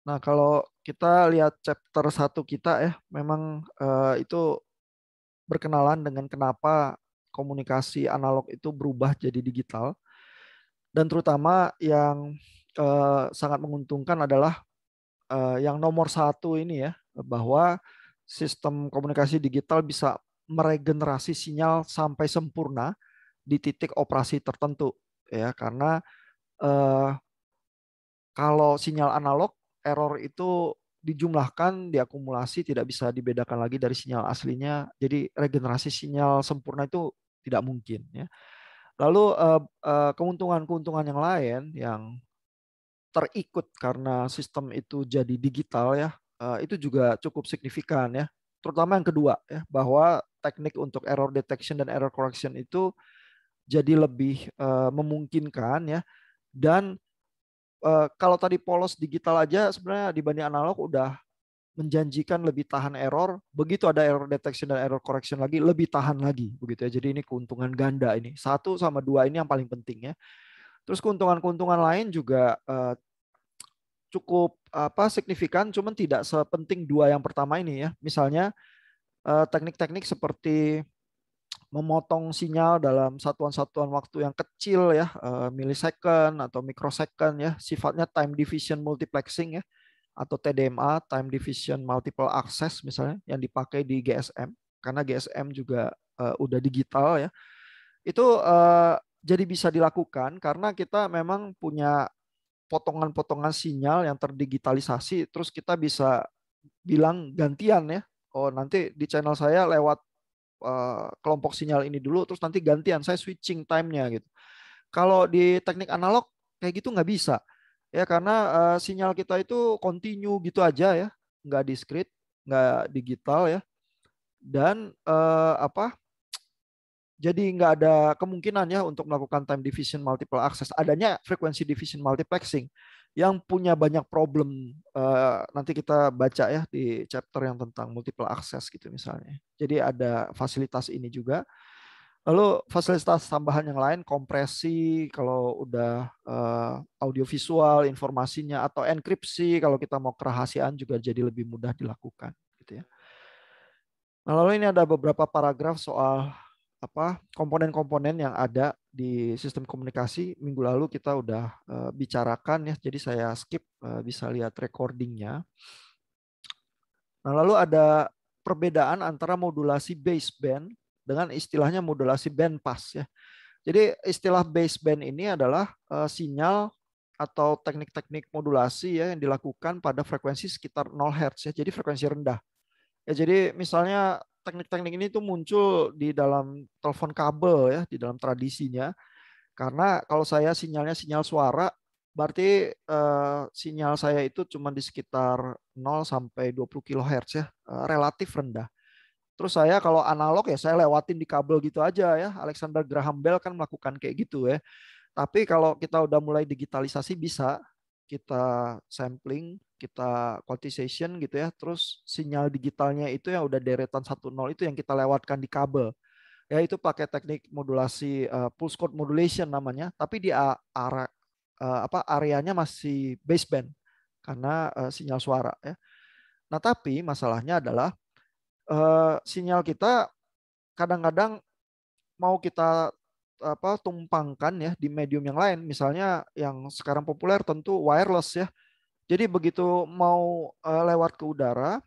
Nah, kalau kita lihat chapter satu kita ya, memang itu berkenalan dengan kenapa komunikasi analog itu berubah jadi digital. Dan terutama yang sangat menguntungkan adalah yang nomor satu ini ya, bahwa sistem komunikasi digital bisa meregenerasi sinyal sampai sempurna di titik operasi tertentu ya, karena eh, kalau sinyal analog error itu dijumlahkan, diakumulasi, tidak bisa dibedakan lagi dari sinyal aslinya. Jadi regenerasi sinyal sempurna itu tidak mungkin ya. Lalu keuntungan-keuntungan yang lain yang terikut karena sistem itu jadi digital ya, itu juga cukup signifikan ya. Terutama yang kedua ya, bahwa teknik untuk error detection dan error correction itu jadi lebih memungkinkan ya. Dan kalau tadi polos digital aja sebenarnya dibanding analog udah menjanjikan lebih tahan error. Begitu ada error detection dan error correction lagi, lebih tahan lagi begitu ya. Jadi ini keuntungan ganda ini. Satu sama dua ini yang paling penting ya. Terus keuntungan-keuntungan lain juga cukup apa signifikan, cuman tidak sepenting dua yang pertama ini ya. Misalnya teknik-teknik seperti memotong sinyal dalam satuan-satuan waktu yang kecil ya, milisecond atau microsecond ya, sifatnya time division multiplexing ya, atau TDMA, time division multiple access misalnya, yang dipakai di GSM, karena GSM juga udah digital ya. Itu jadi bisa dilakukan karena kita memang punya potongan-potongan sinyal yang terdigitalisasi, terus kita bisa bilang gantian ya. Oh, nanti di channel saya lewat kelompok sinyal ini dulu, terus nanti gantian saya switching time-nya gitu. Kalau di teknik analog kayak gitu nggak bisa ya, karena sinyal kita itu continue gitu aja ya, nggak discrete, nggak digital ya, dan apa? Jadi nggak ada kemungkinan ya untuk melakukan time division multiple access. Adanya frekuensi division multiplexing yang punya banyak problem. Nanti kita baca ya di chapter yang tentang multiple access gitu misalnya. Jadi ada fasilitas ini juga. Lalu fasilitas tambahan yang lain, kompresi kalau udah audiovisual informasinya, atau enkripsi kalau kita mau kerahasiaan juga jadi lebih mudah dilakukan gitu ya. Nah, lalu ini ada beberapa paragraf soal apa komponen-komponen yang ada di sistem komunikasi. Minggu lalu kita udah bicarakan ya, jadi saya skip, bisa lihat recordingnya. Nah, lalu ada perbedaan antara modulasi baseband dengan istilahnya modulasi bandpass ya. Jadi istilah baseband ini adalah sinyal atau teknik-teknik modulasi ya yang dilakukan pada frekuensi sekitar 0 Hz ya. Jadi frekuensi rendah. Ya, jadi misalnya teknik-teknik ini tuh muncul di dalam telepon kabel ya, di dalam tradisinya. Karena kalau saya sinyalnya sinyal suara, berarti sinyal saya itu cuma di sekitar 0 sampai 20 kHz ya, relatif rendah. Terus saya kalau analog ya saya lewatin di kabel gitu aja ya. Alexander Graham Bell kan melakukan kayak gitu ya. Tapi kalau kita udah mulai digitalisasi bisa kita sampling, kita quantization gitu ya. Terus sinyal digitalnya itu yang udah deretan 1-0 itu yang kita lewatkan di kabel. Ya itu pakai teknik modulasi pulse code modulation namanya, tapi di apa areanya masih baseband karena sinyal suara ya. Nah, tapi masalahnya adalah sinyal kita kadang-kadang mau kita apa tumpangkan ya di medium yang lain, misalnya yang sekarang populer tentu wireless ya. Jadi begitu mau lewat ke udara,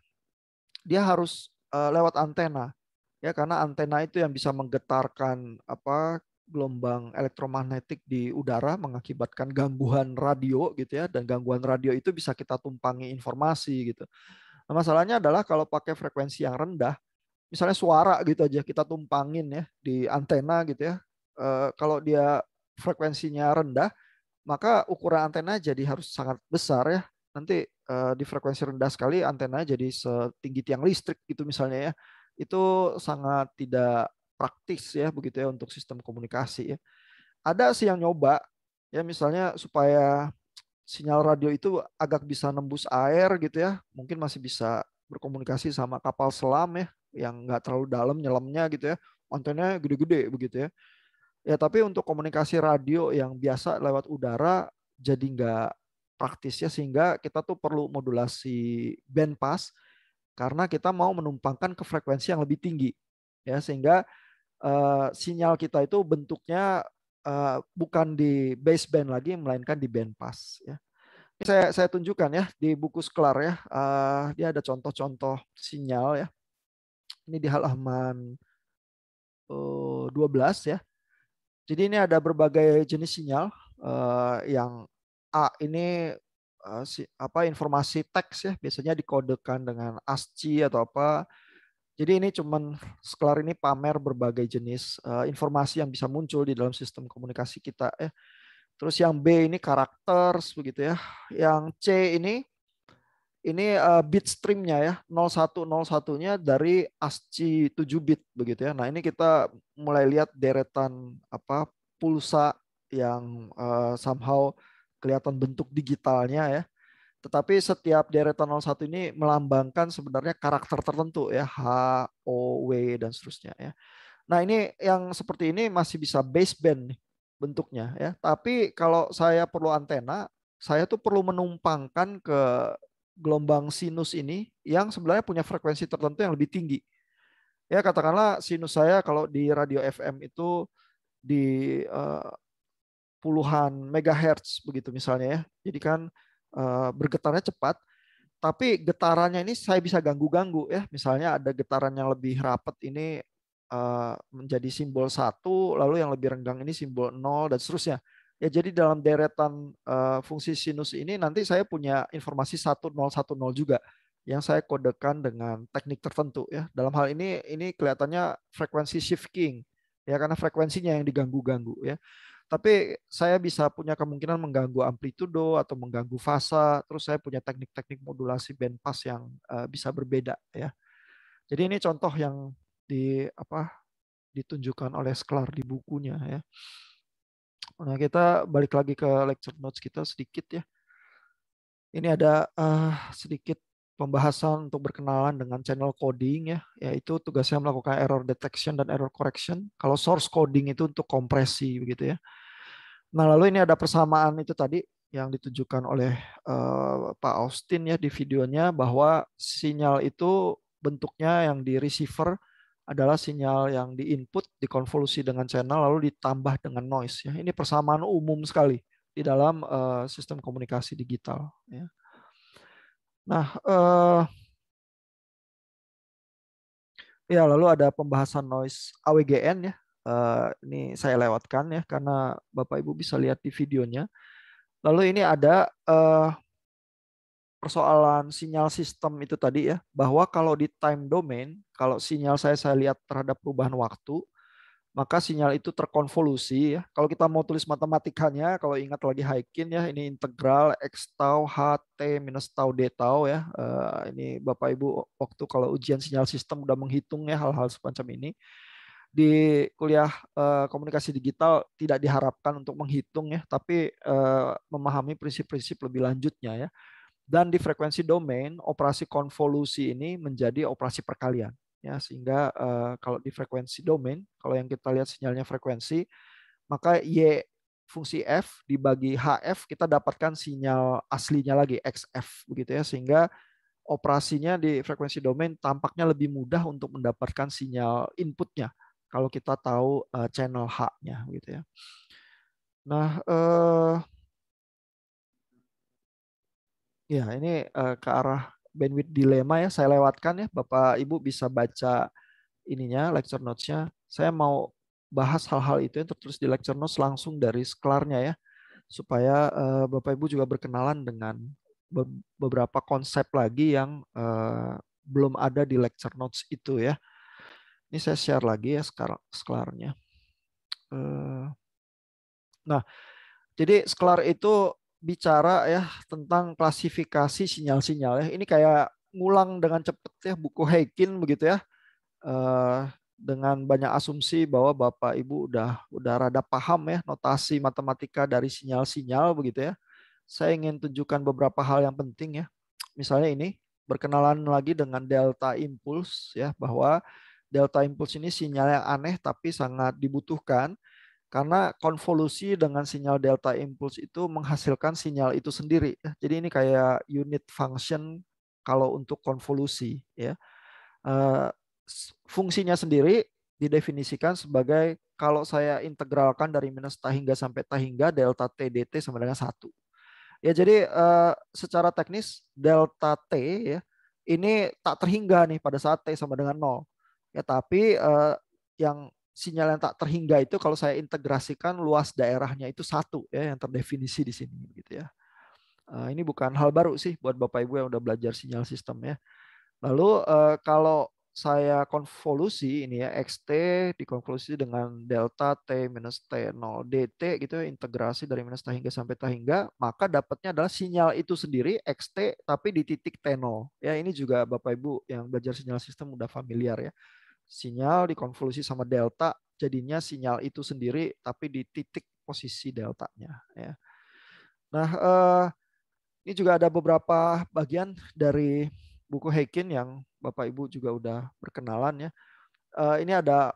dia harus lewat antena ya, karena antena itu yang bisa menggetarkan apa gelombang elektromagnetik di udara mengakibatkan gangguan radio gitu ya, dan gangguan radio itu bisa kita tumpangi informasi gitu. Nah, masalahnya adalah kalau pakai frekuensi yang rendah, misalnya suara gitu aja kita tumpangin ya di antena gitu ya. Kalau dia frekuensinya rendah, maka ukuran antena jadi harus sangat besar ya. Nanti di frekuensi rendah sekali antena jadi setinggi tiang listrik gitu misalnya ya. Itu sangat tidak praktis ya begitu ya untuk sistem komunikasi ya. Ada sih yang nyoba ya, misalnya supaya sinyal radio itu agak bisa nembus air gitu ya. Mungkin masih bisa berkomunikasi sama kapal selam ya yang nggak terlalu dalam nyelamnya gitu ya. Antenanya gede-gede begitu ya. Ya, tapi untuk komunikasi radio yang biasa lewat udara jadi praktisnya, sehingga kita tuh perlu modulasi bandpass karena kita mau menumpangkan ke frekuensi yang lebih tinggi ya, sehingga sinyal kita itu bentuknya bukan di baseband lagi melainkan di bandpass ya. Ini saya tunjukkan ya di buku Sklar ya. Dia ada contoh-contoh sinyal ya. Ini di halaman 12 ya. Jadi ini ada berbagai jenis sinyal yang A ini informasi teks ya, biasanya dikodekan dengan ASCII atau apa. Jadi ini cuman Sklar ini pamer berbagai jenis informasi yang bisa muncul di dalam sistem komunikasi kita ya. Terus yang B ini karakter begitu ya. Yang C ini bit streamnya ya, 0101-nya dari ASCII 7 bit begitu ya. Nah, ini kita mulai lihat deretan pulsa yang somehow kelihatan bentuk digitalnya ya. Tetapi setiap deretan 01 ini melambangkan sebenarnya karakter tertentu ya, H, O, W dan seterusnya ya. Nah, ini yang seperti ini masih bisa baseband nih bentuknya ya. Tapi kalau saya perlu antena, saya tuh perlu menumpangkan ke gelombang sinus ini yang sebenarnya punya frekuensi tertentu yang lebih tinggi. Ya, katakanlah sinus saya kalau di radio FM itu di puluhan megahertz begitu misalnya ya. Jadi kan bergetarnya cepat, tapi getarannya ini saya bisa ganggu-ganggu ya. Misalnya ada getaran yang lebih rapat ini menjadi simbol 1, lalu yang lebih renggang ini simbol 0 dan seterusnya. Ya, jadi dalam deretan fungsi sinus ini nanti saya punya informasi 1010 juga yang saya kodekan dengan teknik tertentu ya. Dalam hal ini kelihatannya frekuensi shifting ya, karena frekuensinya yang diganggu-ganggu ya. Tapi saya bisa punya kemungkinan mengganggu amplitudo atau mengganggu fasa. Terus saya punya teknik-teknik modulasi bandpass yang bisa berbeda ya. Jadi ini contoh yang ditunjukkan oleh Sklar di bukunya ya. Nah, kita balik lagi ke lecture notes kita sedikit ya. Ini ada sedikit pembahasan untuk berkenalan dengan channel coding ya, yaitu tugasnya melakukan error detection dan error correction. Kalau source coding itu untuk kompresi begitu ya. Nah, lalu ini ada persamaan itu tadi yang ditunjukkan oleh Pak Austin ya di videonya, bahwa sinyal itu bentuknya yang di receiver adalah sinyal yang di input dikonvolusi dengan channel lalu ditambah dengan noise ya. Ini persamaan umum sekali di dalam sistem komunikasi digital ya. Nah, ya lalu ada pembahasan noise AWGN ya. Ini saya lewatkan ya karena Bapak Ibu bisa lihat di videonya. Lalu ini ada persoalan sinyal sistem itu tadi ya, bahwa kalau di time domain, kalau sinyal saya lihat terhadap perubahan waktu, maka sinyal itu terkonvolusi ya. Kalau kita mau tulis matematikanya, kalau ingat lagi Haykin ya, ini integral X tau H T minus tau D tau ya. Ini Bapak Ibu waktu kalau ujian sinyal sistem udah menghitung ya hal-hal semacam ini. Di kuliah komunikasi digital tidak diharapkan untuk menghitung ya, tapi memahami prinsip-prinsip lebih lanjutnya ya. Dan di frekuensi domain, operasi konvolusi ini menjadi operasi perkalian. Ya, sehingga kalau di frekuensi domain, kalau yang kita lihat sinyalnya frekuensi, maka Y fungsi F dibagi HF kita dapatkan sinyal aslinya lagi XF begitu ya, sehingga operasinya di frekuensi domain tampaknya lebih mudah untuk mendapatkan sinyal inputnya kalau kita tahu channel H-nya gitu ya. Nah, ya ini ke arah bandwidth dilema ya, saya lewatkan ya, Bapak Ibu bisa baca ininya lecture notes-nya. Saya mau bahas hal-hal itu yang tertulis di lecture notes langsung dari Sklarnya ya, supaya Bapak Ibu juga berkenalan dengan beberapa konsep lagi yang belum ada di lecture notes itu ya. Ini saya share lagi ya sekarang Sklarnya. Nah, jadi Sklar itu bicara ya tentang klasifikasi sinyal-sinyal ya. Ini kayak ngulang dengan cepat ya buku Haykin begitu ya. Dengan banyak asumsi bahwa Bapak Ibu udah rada paham ya notasi matematika dari sinyal-sinyal begitu ya. Saya ingin tunjukkan beberapa hal yang penting ya. Misalnya ini berkenalan lagi dengan delta impulse ya, bahwa delta impulse ini sinyal yang aneh tapi sangat dibutuhkan Karena konvolusi dengan sinyal delta impulse itu menghasilkan sinyal itu sendiri. Jadi ini kayak unit function kalau untuk konvolusi. Ya. Fungsinya sendiri didefinisikan sebagai kalau saya integralkan dari minus t hingga sampai t hingga delta t dt sama dengan 1. Ya, jadi secara teknis delta t ya ini tak terhingga nih pada saat t sama dengan 0. Ya, tapi yang sinyal yang tak terhingga itu kalau saya integrasikan luas daerahnya itu 1 ya yang terdefinisi di sini gitu ya. Ini bukan hal baru sih buat Bapak Ibu yang udah belajar sinyal sistem ya. Lalu kalau saya konvolusi ini ya xt dikonvolusi dengan delta t minus t0 dt gitu ya, integrasi dari minus t hingga sampai t hingga, maka dapatnya adalah sinyal itu sendiri xt tapi di titik t0. Ya, ini juga Bapak Ibu yang belajar sinyal sistem udah familiar ya. Sinyal dikonvolusi sama delta jadinya sinyal itu sendiri tapi di titik posisi deltanya ya. Nah, ini juga ada beberapa bagian dari buku Heikin yang Bapak Ibu juga udah berkenalan ya. Ini ada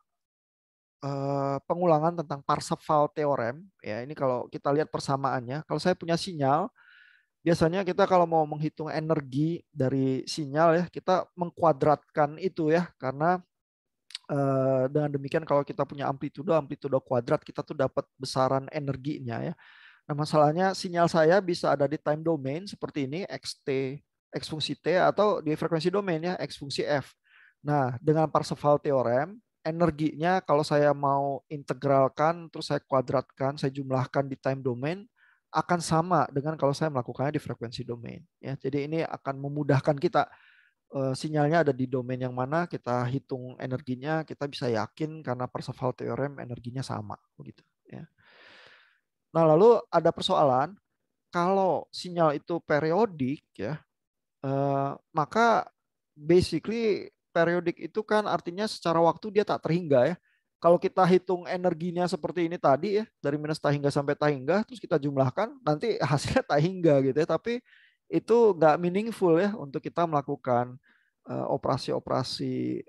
pengulangan tentang Parseval Theorem ya. Ini kalau kita lihat persamaannya, kalau saya punya sinyal, biasanya kita kalau mau menghitung energi dari sinyal ya, kita mengkuadratkan itu ya, karena dengan demikian kalau kita punya amplitudo kuadrat kita tuh dapat besaran energinya ya. Nah, masalahnya sinyal saya bisa ada di time domain seperti ini xt x fungsi t atau di frekuensi domain ya x fungsi f. Nah, dengan Parseval Theorem energinya kalau saya mau integralkan terus saya kuadratkan, saya jumlahkan di time domain akan sama dengan kalau saya melakukannya di frekuensi domain ya. Jadi ini akan memudahkan kita sinyalnya ada di domain yang mana, kita hitung energinya, kita bisa yakin karena Parseval Theorem energinya sama begitu ya. Nah, lalu ada persoalan kalau sinyal itu periodik ya, maka basically periodik itu kan artinya secara waktu dia tak terhingga ya. Kalau kita hitung energinya seperti ini tadi ya, dari minus tak hingga sampai tak hingga, terus kita jumlahkan, nanti hasilnya tak hingga gitu ya. Tapi itu nggak meaningful ya untuk kita melakukan operasi-operasi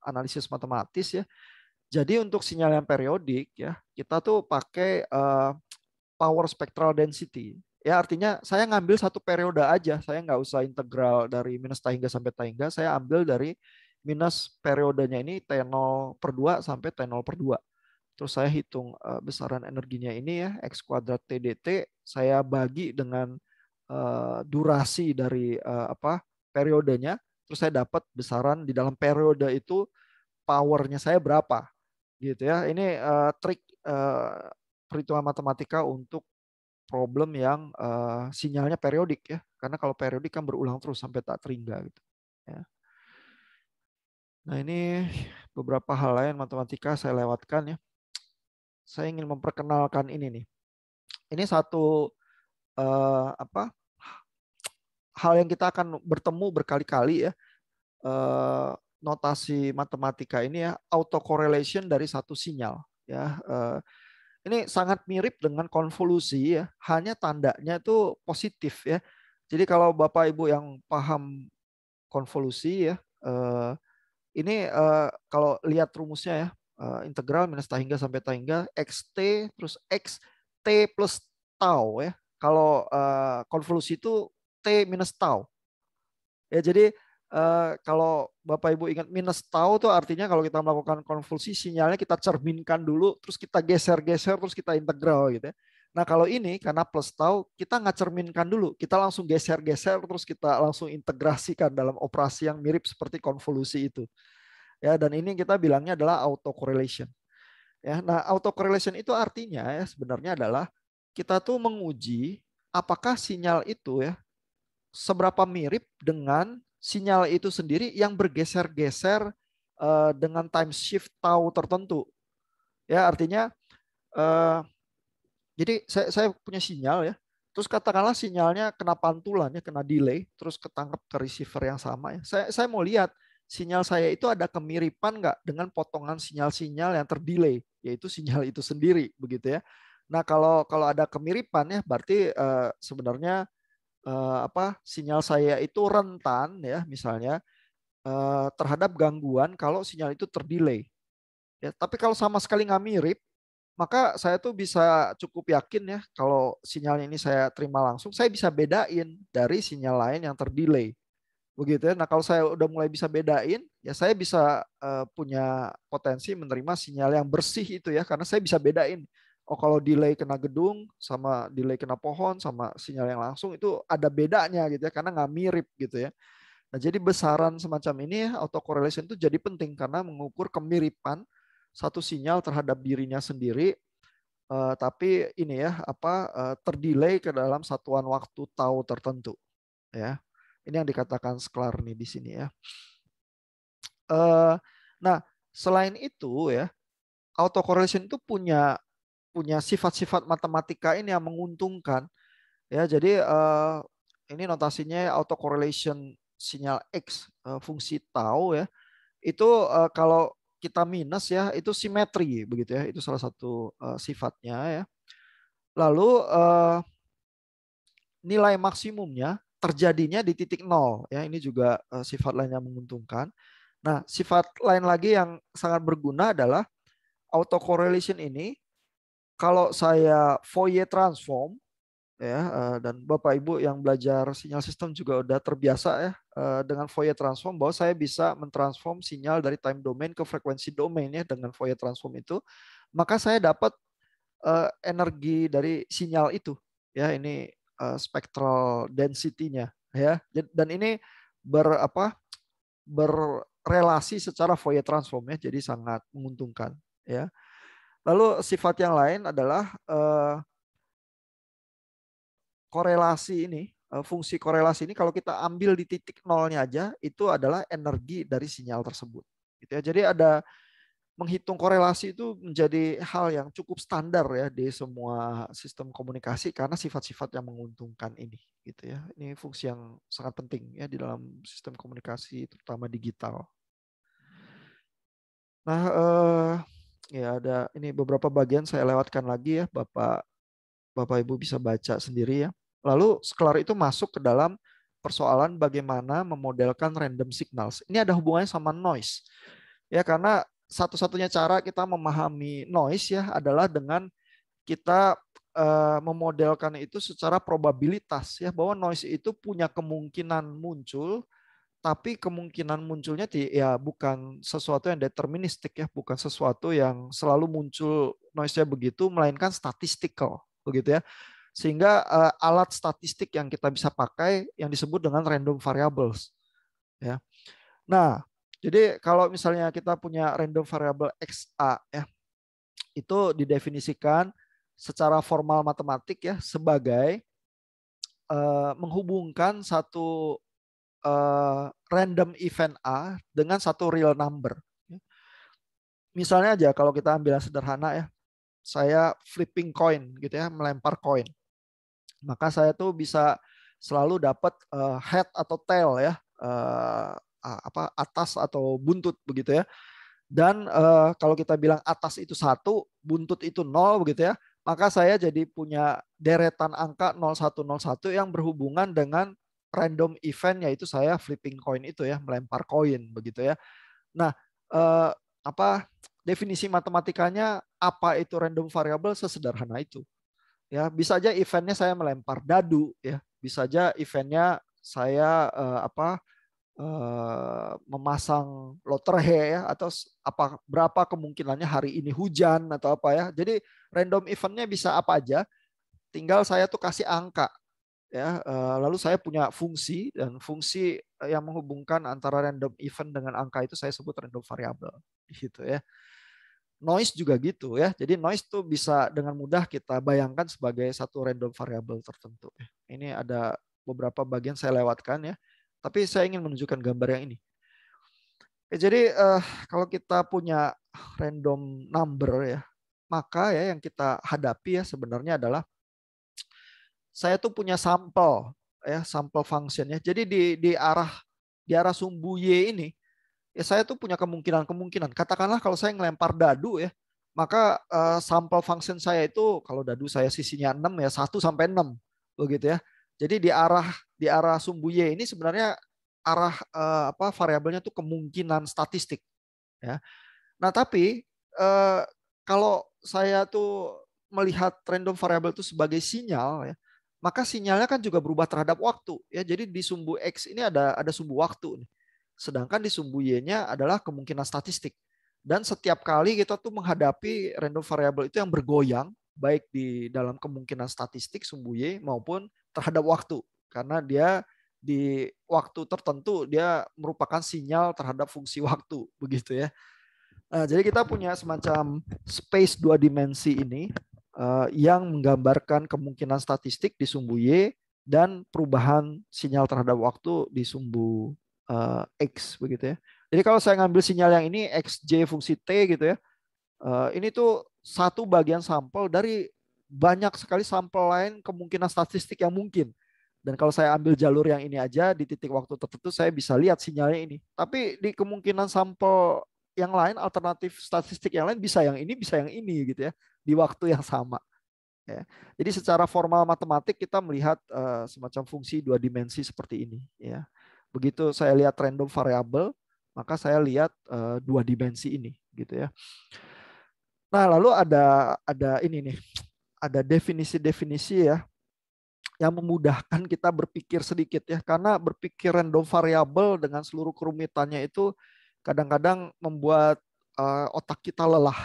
analisis matematis ya. Jadi untuk sinyal yang periodik ya, kita tuh pakai power spectral density. Ya, artinya saya ngambil satu periode aja. Saya nggak usah integral dari minus t hingga sampai t hingga. Saya ambil dari minus periodenya ini T0/2 sampai T0/2. Terus saya hitung besaran energinya ini ya, X kuadrat T dt. Saya bagi dengan durasi dari periodenya. Terus saya dapat besaran di dalam periode itu powernya saya berapa. Gitu ya. Ini trik perhitungan matematika untuk problem yang sinyalnya periodik ya. Karena kalau periodik kan berulang terus sampai tak terhingga gitu. Ya. Nah, ini beberapa hal lain matematika saya lewatkan ya. Saya ingin memperkenalkan ini nih. Ini satu hal yang kita akan bertemu berkali-kali ya. Notasi matematika ini ya, autocorrelation dari satu sinyal ya. Ini sangat mirip dengan konvolusi ya, hanya tandanya itu positif ya. Jadi kalau Bapak Ibu yang paham konvolusi ya, ini kalau lihat rumusnya ya, integral minus t hingga sampai t hingga xt terus x t plus tau ya. Kalau konvolusi itu t minus tau. Ya, jadi kalau Bapak Ibu ingat minus tau itu artinya kalau kita melakukan konvolusi sinyalnya kita cerminkan dulu, terus kita geser-geser, terus kita integral gitu ya. Nah, kalau ini karena plus tau kita nggak cerminkan dulu, kita langsung geser-geser, terus kita langsung integrasikan dalam operasi yang mirip seperti konvolusi itu. Ya, dan ini kita bilangnya adalah autocorrelation. Ya, nah autocorrelation itu artinya ya sebenarnya adalah kita tuh menguji apakah sinyal itu ya seberapa mirip dengan sinyal itu sendiri yang bergeser-geser dengan time shift tau tertentu. Ya, artinya jadi saya punya sinyal ya. Terus katakanlah sinyalnya kena pantulan ya, kena delay, terus ketangkep ke receiver yang sama ya. Saya mau lihat sinyal saya itu ada kemiripan nggak dengan potongan sinyal-sinyal yang terdelay, yaitu sinyal itu sendiri begitu ya. Nah, kalau ada kemiripan ya berarti sebenarnya sinyal saya itu rentan ya misalnya terhadap gangguan kalau sinyal itu terdelay. Ya, tapi kalau sama sekali nggak mirip, maka saya tuh bisa cukup yakin ya kalau sinyalnya ini saya terima langsung, saya bisa bedain dari sinyal lain yang terdelay. Begitu ya. Nah, kalau saya udah mulai bisa bedain, ya saya bisa punya potensi menerima sinyal yang bersih itu ya, karena saya bisa bedain. Oh, kalau delay kena gedung sama delay kena pohon sama sinyal yang langsung itu ada bedanya gitu ya, karena nggak mirip gitu ya. Nah, jadi besaran semacam ini autocorrelation itu jadi penting karena mengukur kemiripan satu sinyal terhadap dirinya sendiri, tapi ini ya terdelay ke dalam satuan waktu tau tertentu ya. Ini yang dikatakan Sklar nih di sini ya. Nah, selain itu ya, autocorrelation itu punya sifat-sifat matematika ini yang menguntungkan ya. Jadi ini notasinya autocorrelation sinyal X fungsi tau ya. Itu kalau kita minus ya itu simetri begitu ya. Itu salah satu sifatnya ya. Lalu nilai maksimumnya terjadinya di titik nol ya. Ini juga sifat lain yang menguntungkan. Nah, sifat lain lagi yang sangat berguna adalah autocorrelation ini kalau saya Fourier transform ya, dan Bapak Ibu yang belajar sinyal sistem juga udah terbiasa ya dengan Fourier transform, bahwa saya bisa mentransform sinyal dari time domain ke frekuensi domain ya dengan Fourier transform itu, maka saya dapat energi dari sinyal itu ya. Ini spectral density-nya ya, dan ini berrelasi secara Fourier transform ya, jadi sangat menguntungkan ya. Lalu sifat yang lain adalah korelasi ini, fungsi korelasi ini kalau kita ambil di titik nolnya aja itu adalah energi dari sinyal tersebut. Gitu ya. Jadi ada menghitung korelasi itu menjadi hal yang cukup standar ya di semua sistem komunikasi karena sifat-sifat yang menguntungkan ini. Gitu ya. Ini fungsi yang sangat penting ya di dalam sistem komunikasi terutama digital. Nah, ya ada ini beberapa bagian saya lewatkan lagi ya, Bapak Ibu bisa baca sendiri ya. Lalu Sklar itu masuk ke dalam persoalan bagaimana memodelkan random signals. Ini ada hubungannya sama noise. Ya, karena satu-satunya cara kita memahami noise ya adalah dengan kita memodelkan itu secara probabilitas ya, bahwa noise itu punya kemungkinan muncul, tapi kemungkinan munculnya ya bukan sesuatu yang deterministik ya, bukan sesuatu yang selalu muncul noise-nya begitu, melainkan statistical begitu ya. Sehingga alat statistik yang kita bisa pakai yang disebut dengan random variables ya. Nah, jadi kalau misalnya kita punya random variable XA ya, itu didefinisikan secara formal matematik ya sebagai menghubungkan satu random event A dengan satu real number. Misalnya aja kalau kita ambil yang sederhana ya, saya flipping coin gitu ya, melempar koin. Maka saya tuh bisa selalu dapat head atau tail ya, atas atau buntut begitu ya. Dan kalau kita bilang atas itu 1, buntut itu 0 begitu ya, maka saya jadi punya deretan angka 0101 yang berhubungan dengan random event, yaitu saya flipping coin itu ya, melempar koin begitu ya. Nah, definisi matematikanya apa itu random variable sesederhana itu. Ya, bisa aja eventnya saya melempar dadu ya, bisa aja eventnya saya memasang lotre ya, atau berapa kemungkinannya hari ini hujan atau apa ya. Jadi random eventnya bisa apa aja, tinggal saya tuh kasih angka ya, lalu saya punya fungsi, dan fungsi yang menghubungkan antara random event dengan angka itu saya sebut random variable gitu ya. Noise juga gitu ya. Jadi noise tuh bisa dengan mudah kita bayangkan sebagai satu random variable tertentu. Ini ada beberapa bagian saya lewatkan ya. Tapi saya ingin menunjukkan gambar yang ini. Jadi kalau kita punya random number ya, maka ya yang kita hadapi ya sebenarnya adalah saya tuh punya sampel ya, sampel function ya. Jadi di arah sumbu Y ini ya saya tuh punya kemungkinan. Katakanlah kalau saya ngelempar dadu ya, maka sampel function saya itu kalau dadu saya sisinya 6 ya, 1 sampai 6 begitu ya. Jadi di arah sumbu Y ini sebenarnya arah variabelnya tuh kemungkinan statistik ya. Nah, tapi kalau saya tuh melihat random variable itu sebagai sinyal ya, maka sinyalnya kan juga berubah terhadap waktu ya. Jadi di sumbu X ini ada sumbu waktu nih. Sedangkan di sumbu Y-nya adalah kemungkinan statistik. Dan setiap kali kita tuh menghadapi random variable itu yang bergoyang, baik di dalam kemungkinan statistik sumbu Y maupun terhadap waktu. Karena dia di waktu tertentu dia merupakan sinyal terhadap fungsi waktu, begitu ya. Jadi kita punya semacam space dua dimensi ini yang menggambarkan kemungkinan statistik di sumbu Y dan perubahan sinyal terhadap waktu di sumbu X, begitu ya. Jadi kalau saya ngambil sinyal yang ini XJ fungsi T gitu ya, ini tuh satu bagian sampel dari banyak sekali sampel lain kemungkinan statistik yang mungkin. Dan kalau saya ambil jalur yang ini aja di titik waktu tertentu saya bisa lihat sinyalnya ini. Tapi di kemungkinan sampel yang lain, alternatif statistik yang lain bisa yang ini, bisa yang ini gitu ya, di waktu yang sama. Ya. Jadi secara formal matematik kita melihat semacam fungsi dua dimensi seperti ini. Ya. Begitu saya lihat random variable, maka saya lihat dua dimensi ini, gitu ya. Nah lalu ada ini nih, ada definisi-definisi ya yang memudahkan kita berpikir sedikit ya, karena berpikir random variable dengan seluruh kerumitannya itu kadang-kadang membuat otak kita lelah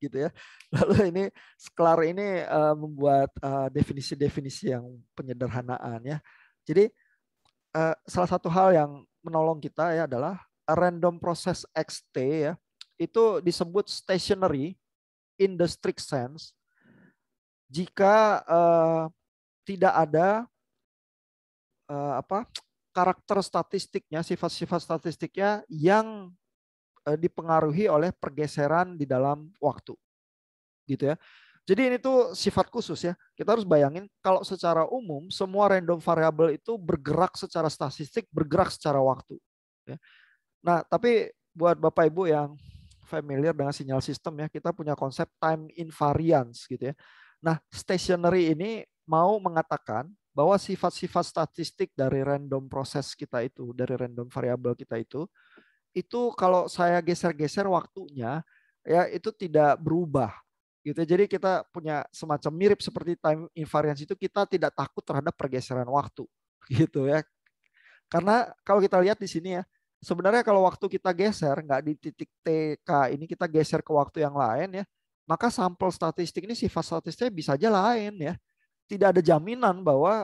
gitu ya. Lalu ini Sklar ini membuat definisi-definisi yang penyederhanaan ya. Jadi salah satu hal yang menolong kita ya adalah random process XT ya. Itu disebut stationary in the strict sense jika tidak ada karakter statistiknya, sifat-sifat statistiknya yang dipengaruhi oleh pergeseran di dalam waktu, gitu ya. Jadi ini tuh sifat khusus ya. Kita harus bayangin kalau secara umum semua random variable itu bergerak secara statistik, bergerak secara waktu. Ya. Nah, tapi buat Bapak Ibu yang familiar dengan sinyal sistem ya, kita punya konsep time invariance gitu ya. Nah, stationary ini mau mengatakan bahwa sifat-sifat statistik dari random proses kita itu, dari random variable kita itu kalau saya geser-geser waktunya ya itu tidak berubah gitu. Jadi kita punya semacam mirip seperti time invariance itu, kita tidak takut terhadap pergeseran waktu gitu ya. Karena kalau kita lihat di sini ya, sebenarnya kalau waktu kita geser nggak di titik TK ini, kita geser ke waktu yang lain ya, maka sampel statistik ini sifat statistiknya bisa aja lain ya. Tidak ada jaminan bahwa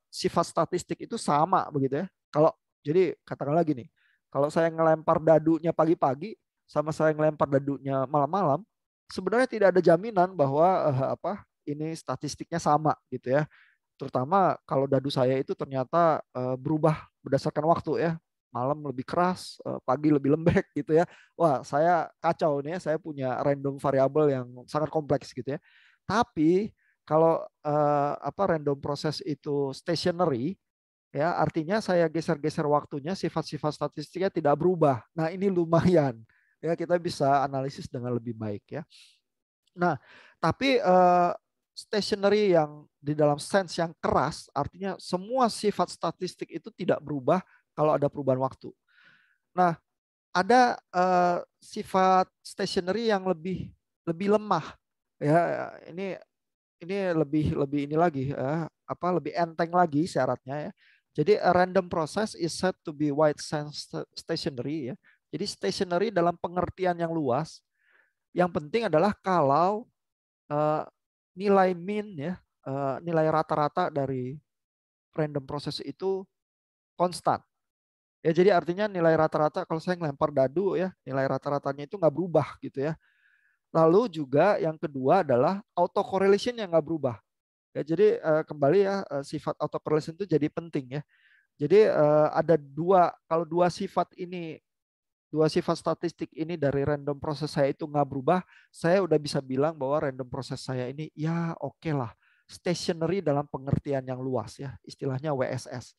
sifat statistik itu sama begitu ya. Kalau jadi katakan lagi nih, kalau saya ngelempar dadunya pagi-pagi sama saya ngelempar dadunya malam-malam, sebenarnya tidak ada jaminan bahwa ini statistiknya sama gitu ya. Terutama kalau dadu saya itu ternyata berubah berdasarkan waktu ya. Malam lebih keras, pagi lebih lembek gitu ya. Wah, saya kacau nih ya, saya punya random variabel yang sangat kompleks gitu ya. Tapi kalau random proses itu stationary ya, artinya saya geser-geser waktunya, sifat-sifat statistiknya tidak berubah. Nah, ini lumayan ya, kita bisa analisis dengan lebih baik ya. Nah, tapi stationary yang di dalam sense yang keras, artinya semua sifat statistik itu tidak berubah kalau ada perubahan waktu. Nah, ada sifat stationary yang lebih lemah ya. Ini lebih ini lagi lebih enteng lagi syaratnya ya. Jadi a random process is said to be wide sense stationary ya. Jadi stationary dalam pengertian yang luas. Yang penting adalah kalau nilai mean ya, nilai rata-rata dari random process itu konstan. Ya, jadi artinya nilai rata-rata kalau saya ngelempar dadu ya, nilai rata-ratanya itu nggak berubah gitu ya. Lalu juga yang kedua adalah autocorrelation yang nggak berubah. Ya, jadi kembali ya, sifat autocorrelation itu jadi penting ya. Jadi ada kalau dua sifat statistik ini dari random proses saya itu nggak berubah, saya udah bisa bilang bahwa random proses saya ini ya oke lah, stationary dalam pengertian yang luas ya, istilahnya WSS.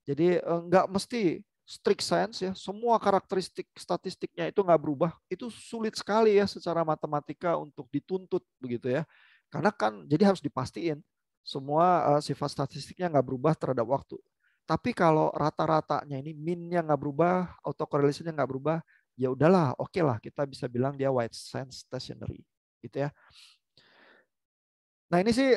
Jadi nggak mesti strict science ya, semua karakteristik statistiknya itu nggak berubah, itu sulit sekali ya secara matematika untuk dituntut begitu ya. Karena kan jadi harus dipastiin semua sifat statistiknya nggak berubah terhadap waktu. Tapi kalau rata-ratanya ini min-nya nggak berubah, autocorrelation-nya nggak berubah, ya udahlah, oke lah kita bisa bilang dia white sands stationary gitu ya. Nah ini sih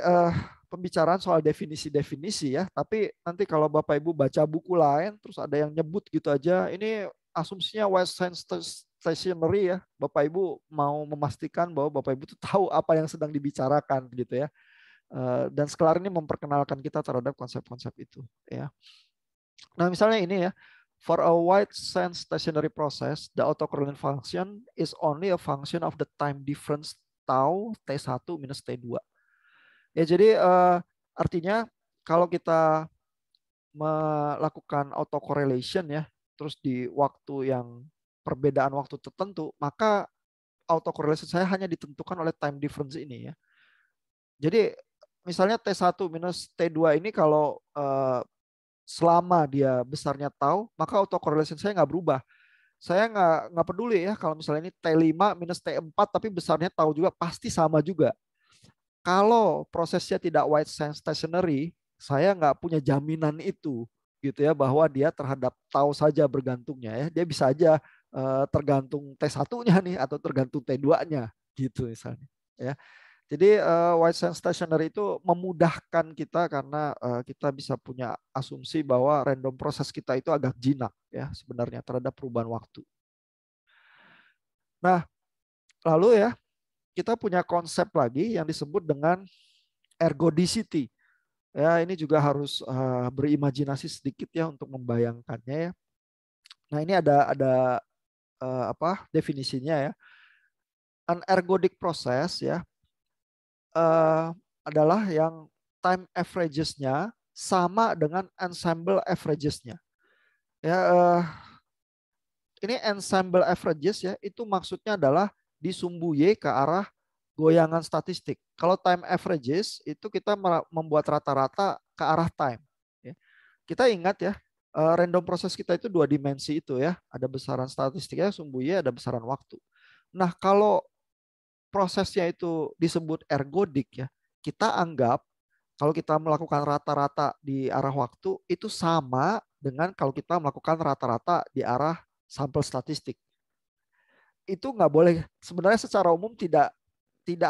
pembicaraan soal definisi-definisi ya. Tapi nanti kalau Bapak Ibu baca buku lain, terus ada yang nyebut gitu aja, ini asumsinya white sands stationary ya. Bapak Ibu mau memastikan bahwa Bapak Ibu tuh tahu apa yang sedang dibicarakan gitu ya. Dan Sklar ini memperkenalkan kita terhadap konsep-konsep itu ya. Nah misalnya ini ya, for a white sands stationary process, the autocorrelation function is only a function of the time difference tau T1 minus T2. Ya jadi artinya kalau kita melakukan autocorrelation ya, terus di waktu yang perbedaan waktu tertentu, maka autocorrelation saya hanya ditentukan oleh time difference ini ya. Jadi misalnya T1 minus T2 ini kalau selama dia besarnya tau, maka autocorrelation saya nggak berubah. Saya nggak peduli ya kalau misalnya ini T5 minus T4 tapi besarnya tau juga, pasti sama juga. Kalau prosesnya tidak white sands stationary, saya nggak punya jaminan itu gitu ya, bahwa dia terhadap tau saja bergantungnya ya. Dia bisa aja tergantung T1-nya nih atau tergantung T2-nya gitu misalnya ya. Jadi white sands stationary itu memudahkan kita karena kita bisa punya asumsi bahwa random proses kita itu agak jinak ya sebenarnya terhadap perubahan waktu. Nah, lalu ya kita punya konsep lagi yang disebut dengan ergodicity. Ya, ini juga harus berimajinasi sedikit ya untuk membayangkannya ya. Nah, ini ada apa definisinya ya. An ergodic process ya adalah yang time averages-nya sama dengan ensemble averages-nya. Ya, ini ensemble averages ya, itu maksudnya adalah disumbu Y ke arah goyangan statistik. Kalau time averages itu kita membuat rata-rata ke arah time. Ya. Kita ingat ya, random proses kita itu dua dimensi itu ya, ada besaran statistiknya, sumbu Y, ada besaran waktu. Nah kalau prosesnya itu disebut ergodik ya, kita anggap kalau kita melakukan rata-rata di arah waktu itu sama dengan kalau kita melakukan rata-rata di arah sampel statistik. Itu nggak boleh, sebenarnya secara umum tidak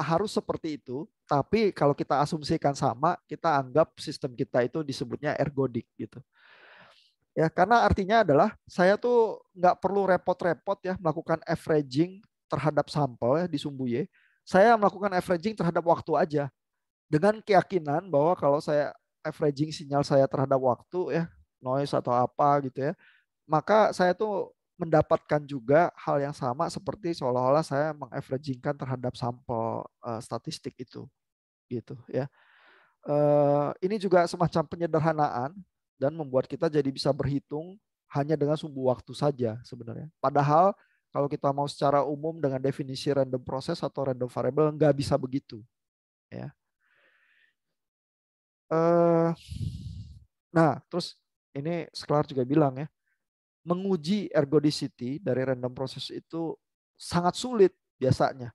harus seperti itu, tapi kalau kita asumsikan sama, kita anggap sistem kita itu disebutnya ergodik gitu. Ya, karena artinya adalah saya tuh nggak perlu repot-repot ya melakukan averaging terhadap sampel ya di sumbu Y. Saya melakukan averaging terhadap waktu aja dengan keyakinan bahwa kalau saya averaging sinyal saya terhadap waktu ya, noise atau apa gitu ya, maka saya tuh mendapatkan juga hal yang sama seperti seolah-olah saya mengaveragingkan terhadap sampel statistik itu gitu ya. Ini juga semacam penyederhanaan dan membuat kita jadi bisa berhitung hanya dengan sumbu waktu saja sebenarnya. Padahal kalau kita mau secara umum dengan definisi random process atau random variable nggak bisa begitu ya. Eh, nah, terus ini Sklar juga bilang ya, menguji ergodicity dari random process itu sangat sulit biasanya.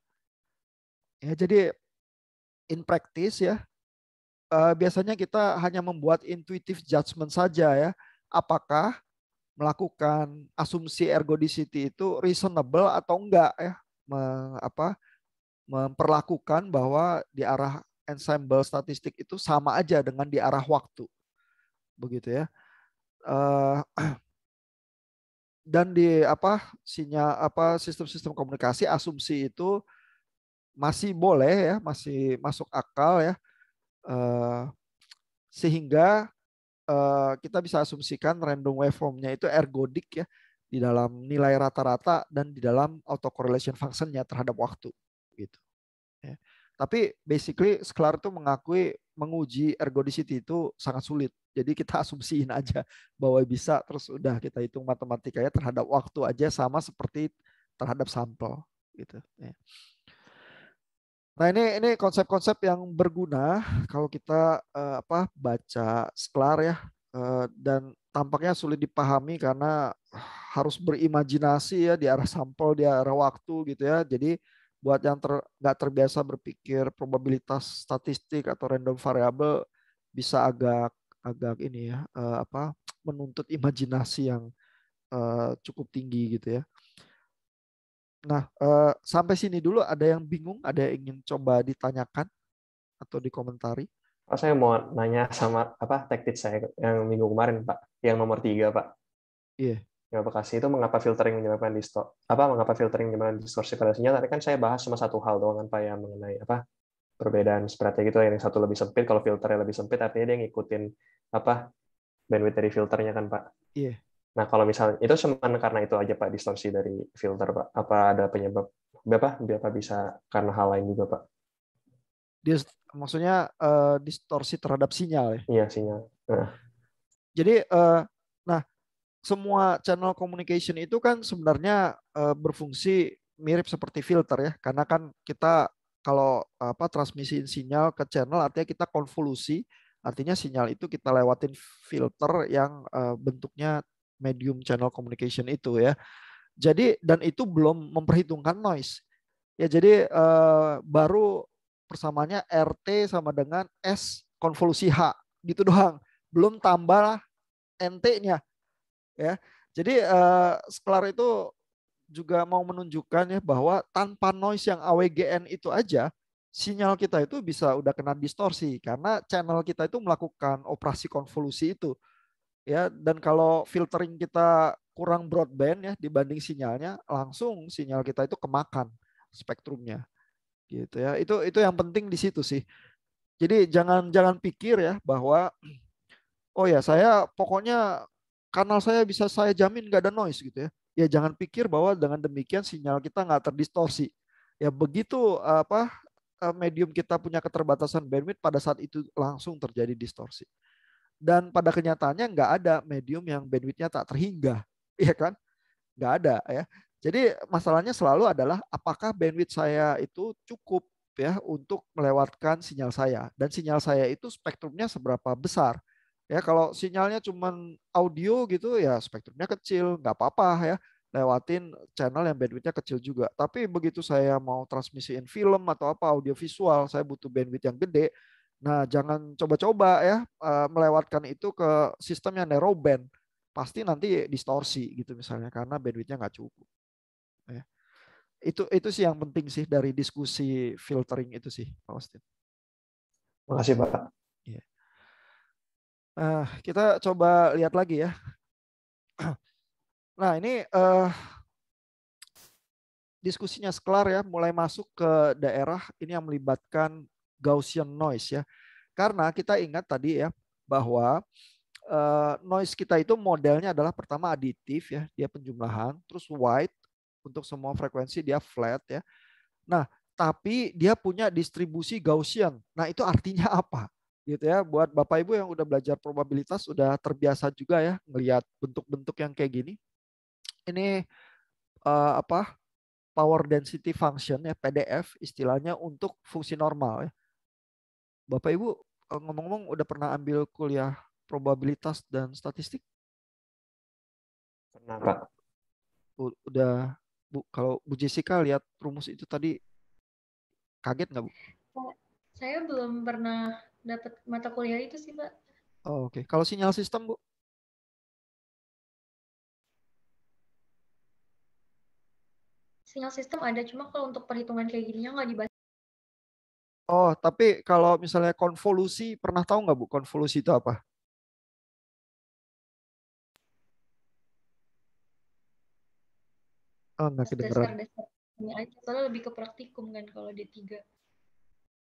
Ya, jadi in practice ya, biasanya kita hanya membuat intuitive judgment saja ya. Apakah melakukan asumsi ergodicity itu reasonable atau enggak ya? Memperlakukan bahwa di arah ensemble statistik itu sama aja dengan di arah waktu. Begitu ya. Uh, dan di sistem-sistem komunikasi asumsi itu masih boleh ya, masih masuk akal ya, sehingga kita bisa asumsikan random waveformnya itu ergodik ya di dalam nilai rata-rata dan di dalam autocorrelation functionnya terhadap waktu gitu ya. Tapi basically Sklar itu mengakui menguji ergodicity itu sangat sulit. Jadi kita asumsiin aja bahwa bisa, terus udah kita hitung matematikanya terhadap waktu aja sama seperti terhadap sampel gitu ya. Nah ini konsep-konsep yang berguna kalau kita baca Sklar ya, dan tampaknya sulit dipahami karena harus berimajinasi ya di arah sampel, di arah waktu gitu ya. Jadi buat yang nggak terbiasa berpikir probabilitas statistik atau random variable bisa agak agak ini ya menuntut imajinasi yang cukup tinggi gitu ya. Nah, sampai sini dulu ada yang bingung, ada yang ingin coba ditanyakan atau dikomentari? Oh, saya mau nanya sama apa tactic saya yang minggu kemarin, Pak, yang nomor 3, Pak. Iya, Yang Bekasi itu mengapa filtering menyebabkan distorsi pada sinyal? Tadi kan saya bahas cuma satu hal doang kan Pak, yang mengenai apa perbedaan strategi itu, yang satu lebih sempit. Kalau filternya lebih sempit artinya dia ngikutin apa bandwidth dari filternya kan Pak. iya. Nah, kalau misalnya itu cuma karena itu aja Pak, distorsi dari filter Pak. Apa ada penyebab apa bisa karena hal lain juga Pak? Dia maksudnya distorsi terhadap sinyal ya. Iya, sinyal. Nah, Jadi, nah, semua channel communication itu kan sebenarnya berfungsi mirip seperti filter ya, karena kan kita kalau apa transmisiin sinyal ke channel artinya kita konvolusi, artinya sinyal itu kita lewatin filter yang bentuknya medium channel communication itu ya. Jadi dan itu belum memperhitungkan noise. Ya jadi baru persamaannya RT sama dengan S konvolusi H gitu doang. Belum tambah NT-nya ya. Jadi Sklar itu juga mau menunjukkan ya bahwa tanpa noise yang AWGN itu aja sinyal kita itu bisa udah kena distorsi karena channel kita itu melakukan operasi konvolusi itu ya, dan kalau filtering kita kurang broadband ya dibanding sinyalnya, langsung sinyal kita itu kemakan spektrumnya gitu ya. Itu yang penting di situ sih. Jadi jangan jangan pikir ya bahwa oh ya saya pokoknya kanal saya bisa saya jamin nggak ada noise gitu ya. Ya jangan pikir bahwa dengan demikian sinyal kita nggak terdistorsi. Ya begitu apa medium kita punya keterbatasan bandwidth pada saat itu langsung terjadi distorsi. Dan pada kenyataannya nggak ada medium yang bandwidthnya tak terhingga, ya kan? Nggak ada ya. Jadi masalahnya selalu adalah apakah bandwidth saya itu cukup ya untuk melewatkan sinyal saya, dan sinyal saya itu spektrumnya seberapa besar. Ya kalau sinyalnya cuma audio gitu ya spektrumnya kecil, nggak apa-apa ya. Lewatin channel yang bandwidthnya kecil juga. Tapi begitu saya mau transmisiin film atau apa audio visual, saya butuh bandwidth yang gede. Nah, jangan coba-coba ya melewatkan itu ke sistem yang narrow band, pasti nanti distorsi gitu misalnya karena bandwidthnya nggak cukup ya. Itu sih yang penting sih dari diskusi filtering itu sih Pak Austin. makasih Pak. Ya. Kita coba lihat lagi ya. Nah ini diskusinya Sklar ya mulai masuk ke daerah ini yang melibatkan Gaussian noise ya, karena kita ingat tadi ya bahwa noise kita itu modelnya adalah pertama aditif ya, dia penjumlahan, terus white untuk semua frekuensi dia flat ya. Nah, tapi dia punya distribusi Gaussian. Nah, itu artinya apa? Gitu ya. Buat Bapak Ibu yang udah belajar probabilitas udah terbiasa juga ya melihat bentuk-bentuk yang kayak gini. Ini apa? Power density function ya, PDF istilahnya untuk fungsi normal ya. Bapak Ibu ngomong-ngomong udah pernah ambil kuliah probabilitas dan statistik? Pernah Pak. Udah Bu, kalau Bu Jessica lihat rumus itu tadi kaget nggak Bu? Oh, saya belum pernah dapat mata kuliah itu sih, Pak. Oh, oke. Kalau sinyal sistem Bu? Sinyal sistem ada, cuma kalau untuk perhitungan kayak gininya nggak dibahas. Oh, tapi kalau misalnya konvolusi, pernah tahu nggak Bu konvolusi itu apa? Oh, nggak kedengeran. Dasar-dasarnya aja, soalnya lebih ke praktikum kan kalau D3.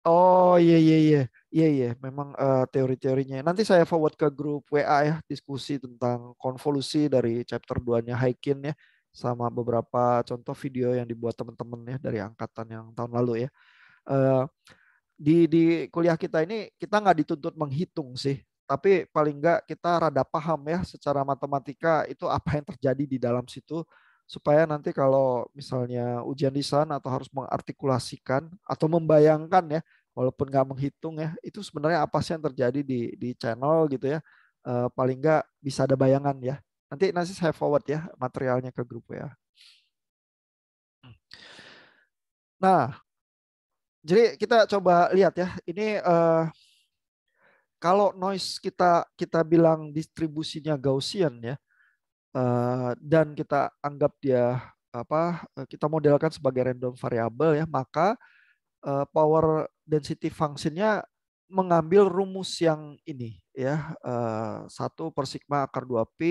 Oh iya iya iya iya iya. Memang teori-teorinya. Nanti saya forward ke grup WA ya diskusi tentang konvolusi dari chapter 2-nya Haikin ya, sama beberapa contoh video yang dibuat teman-teman ya dari angkatan yang tahun lalu ya. Eh, di kuliah kita ini kita nggak dituntut menghitung sih, tapi paling nggak kita rada paham ya secara matematika itu apa yang terjadi di dalam situ, supaya nanti kalau misalnya ujian lisan atau harus mengartikulasikan atau membayangkan ya, walaupun nggak menghitung ya, itu sebenarnya apa sih yang terjadi di channel gitu ya. Paling nggak bisa ada bayangan ya. Nanti saya forward ya materialnya ke grup ya. Nah, jadi kita coba lihat ya. Ini kalau noise kita bilang distribusinya Gaussian ya, dan kita anggap dia kita modelkan sebagai random variable ya, maka power density function-nya mengambil rumus yang ini ya, 1 per sigma akar 2P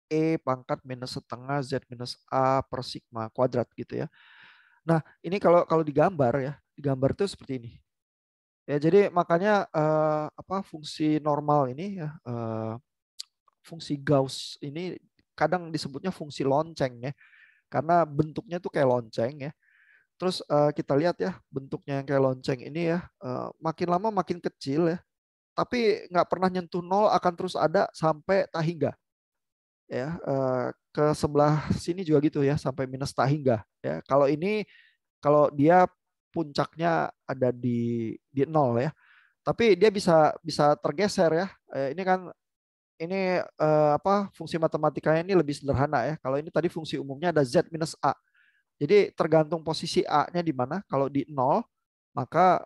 E pangkat minus setengah Z minus A per sigma kuadrat gitu ya. Nah, ini kalau digambar ya, digambar itu seperti ini. Ya, jadi makanya fungsi normal ini ya, fungsi Gauss ini kadang disebutnya fungsi lonceng ya, karena bentuknya tuh kayak lonceng ya. Terus kita lihat ya bentuknya yang kayak lonceng ini ya, makin lama makin kecil ya, tapi nggak pernah nyentuh nol, akan terus ada sampai tak hingga ya, ke sebelah sini juga gitu ya, sampai minus tak hingga ya. Kalau dia puncaknya ada di nol ya, tapi dia bisa bisa tergeser ya. Ini kan ini fungsi matematikanya ini lebih sederhana ya. Kalau ini tadi fungsi umumnya ada Z minus A. Jadi tergantung posisi A-nya di mana. Kalau di nol, maka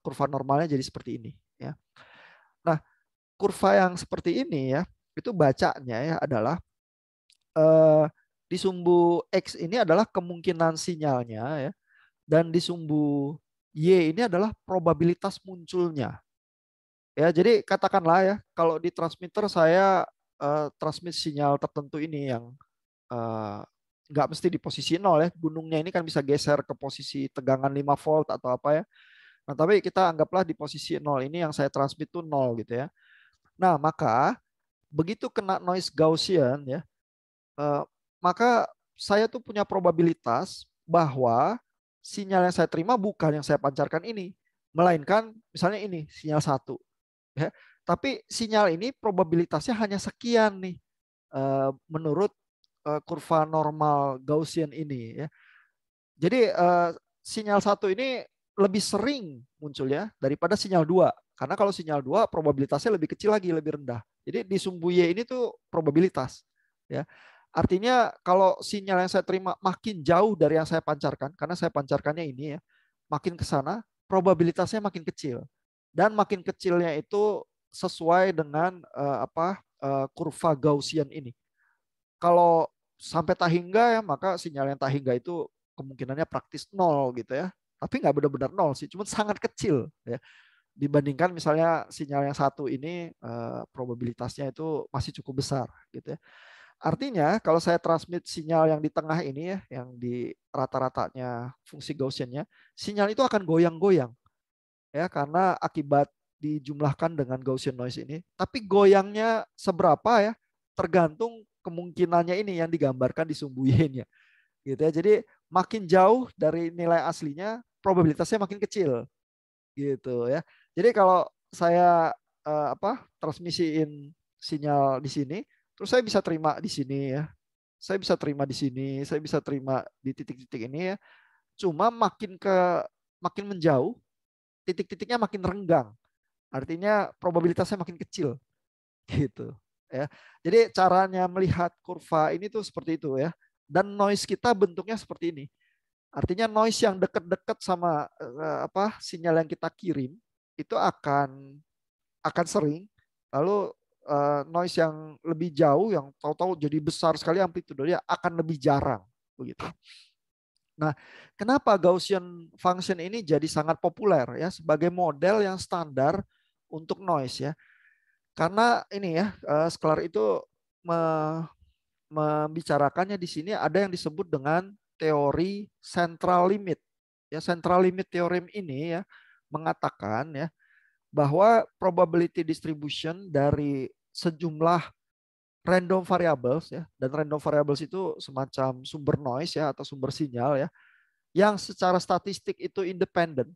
kurva normalnya jadi seperti ini ya. Nah, kurva yang seperti ini ya, itu bacanya ya adalah di sumbu X ini adalah kemungkinan sinyalnya ya, dan di sumbu Y ini adalah probabilitas munculnya. Ya, jadi katakanlah ya, kalau di transmitter saya transmit sinyal tertentu ini yang eh, nggak mesti di posisi nol ya. Gunungnya ini kan bisa geser ke posisi tegangan 5 volt atau apa ya. Nah, tapi kita anggaplah di posisi nol ini yang saya transmit itu nol gitu ya. Nah, maka begitu kena noise Gaussian ya, maka saya tuh punya probabilitas bahwa sinyal yang saya terima bukan yang saya pancarkan ini, melainkan misalnya ini sinyal 1 ya. Tapi sinyal ini probabilitasnya hanya sekian nih, menurut kurva normal Gaussian ini ya. Jadi sinyal 1 ini lebih sering munculnya daripada sinyal 2. Karena kalau sinyal 2 probabilitasnya lebih kecil lagi, lebih rendah. Jadi di sumbu Y ini tuh probabilitas ya. Artinya kalau sinyal yang saya terima makin jauh dari yang saya pancarkan, karena saya pancarkannya ini ya, makin ke sana probabilitasnya makin kecil. Dan makin kecilnya itu sesuai dengan kurva Gaussian ini. Kalau sampai tak hingga ya, maka sinyal yang tak hingga itu kemungkinannya praktis nol gitu ya. Tapi nggak benar-benar nol sih, cuma sangat kecil ya. Dibandingkan misalnya sinyal yang 1 ini probabilitasnya itu masih cukup besar gitu ya. Artinya kalau saya transmit sinyal yang di tengah ini ya, yang di rata-ratanya fungsi Gaussian-nya, sinyal itu akan goyang-goyang ya, karena akibat dijumlahkan dengan Gaussian noise ini. Tapi goyangnya seberapa ya, tergantung kemungkinannya ini yang digambarkan di sumbu Y-nya gitu ya. Jadi makin jauh dari nilai aslinya, probabilitasnya makin kecil gitu ya. Jadi kalau saya transmisiin sinyal di sini, terus saya bisa terima di sini ya. Saya bisa terima di sini, saya bisa terima di titik-titik ini ya. Cuma makin menjauh, titik-titiknya makin renggang. Artinya probabilitasnya makin kecil gitu ya. Jadi caranya melihat kurva ini tuh seperti itu ya. Dan noise kita bentuknya seperti ini. Artinya noise yang dekat-dekat sama sinyal yang kita kirim itu akan sering. Lalu noise yang lebih jauh yang tahu-tahu jadi besar sekali amplitudenya akan lebih jarang begitu. Nah, kenapa Gaussian function ini jadi sangat populer ya sebagai model yang standar untuk noise ya? Karena ini ya, Sklar itu membicarakannya di sini ada yang disebut dengan teori central limit. Ya, central limit theorem ini ya mengatakan ya bahwa probability distribution dari sejumlah random variables ya, dan random variables itu semacam sumber noise ya atau sumber sinyal ya, yang secara statistik itu independen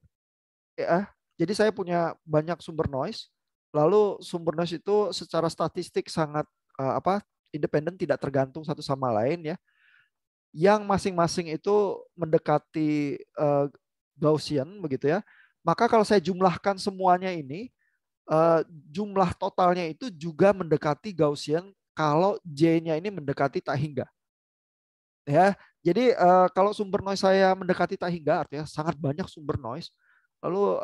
ya. Jadi saya punya banyak sumber noise, lalu sumber noise itu secara statistik sangat independen, tidak tergantung satu sama lain ya, yang masing-masing itu mendekati Gaussian begitu ya. Maka kalau saya jumlahkan semuanya ini, jumlah totalnya itu juga mendekati Gaussian kalau J-nya ini mendekati tak hingga. Ya, jadi kalau sumber noise saya mendekati tak hingga, artinya sangat banyak sumber noise. Lalu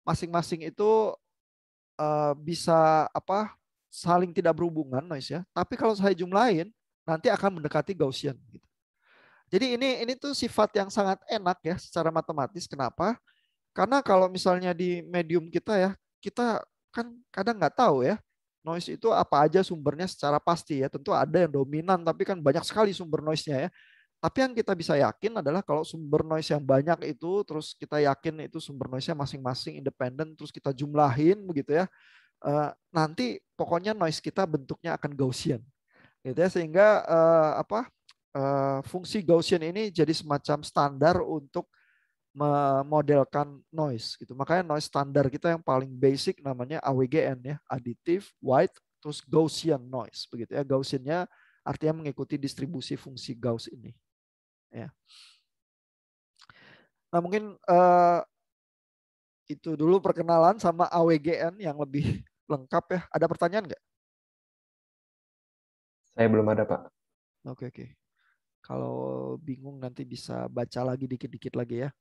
masing-masing itu bisa saling tidak berhubungan noise ya. Tapi kalau saya jumlahin, nanti akan mendekati Gaussian gitu. Jadi ini tuh sifat yang sangat enak ya secara matematis. Kenapa? Karena kalau misalnya di medium kita ya, kita kan kadang nggak tahu ya noise itu apa aja sumbernya secara pasti ya. Tentu ada yang dominan, tapi kan banyak sekali sumber noise-nya ya. Tapi yang kita bisa yakin adalah kalau sumber noise yang banyak itu, terus kita yakin itu sumber noise-nya masing-masing independen, terus kita jumlahin begitu ya, nanti pokoknya noise kita bentuknya akan Gaussian, gitu ya. Sehingga fungsi Gaussian ini jadi semacam standar untuk memodelkan noise gitu. Makanya noise standar kita yang paling basic namanya AWGN ya, additive, white, terus Gaussian noise begitu ya. Gaussiannya artinya mengikuti distribusi fungsi Gauss ini. Ya. Nah mungkin itu dulu perkenalan sama AWGN yang lebih lengkap ya. Ada pertanyaan nggak? Saya belum ada, Pak. Oke. Kalau bingung nanti bisa baca lagi dikit-dikit lagi ya.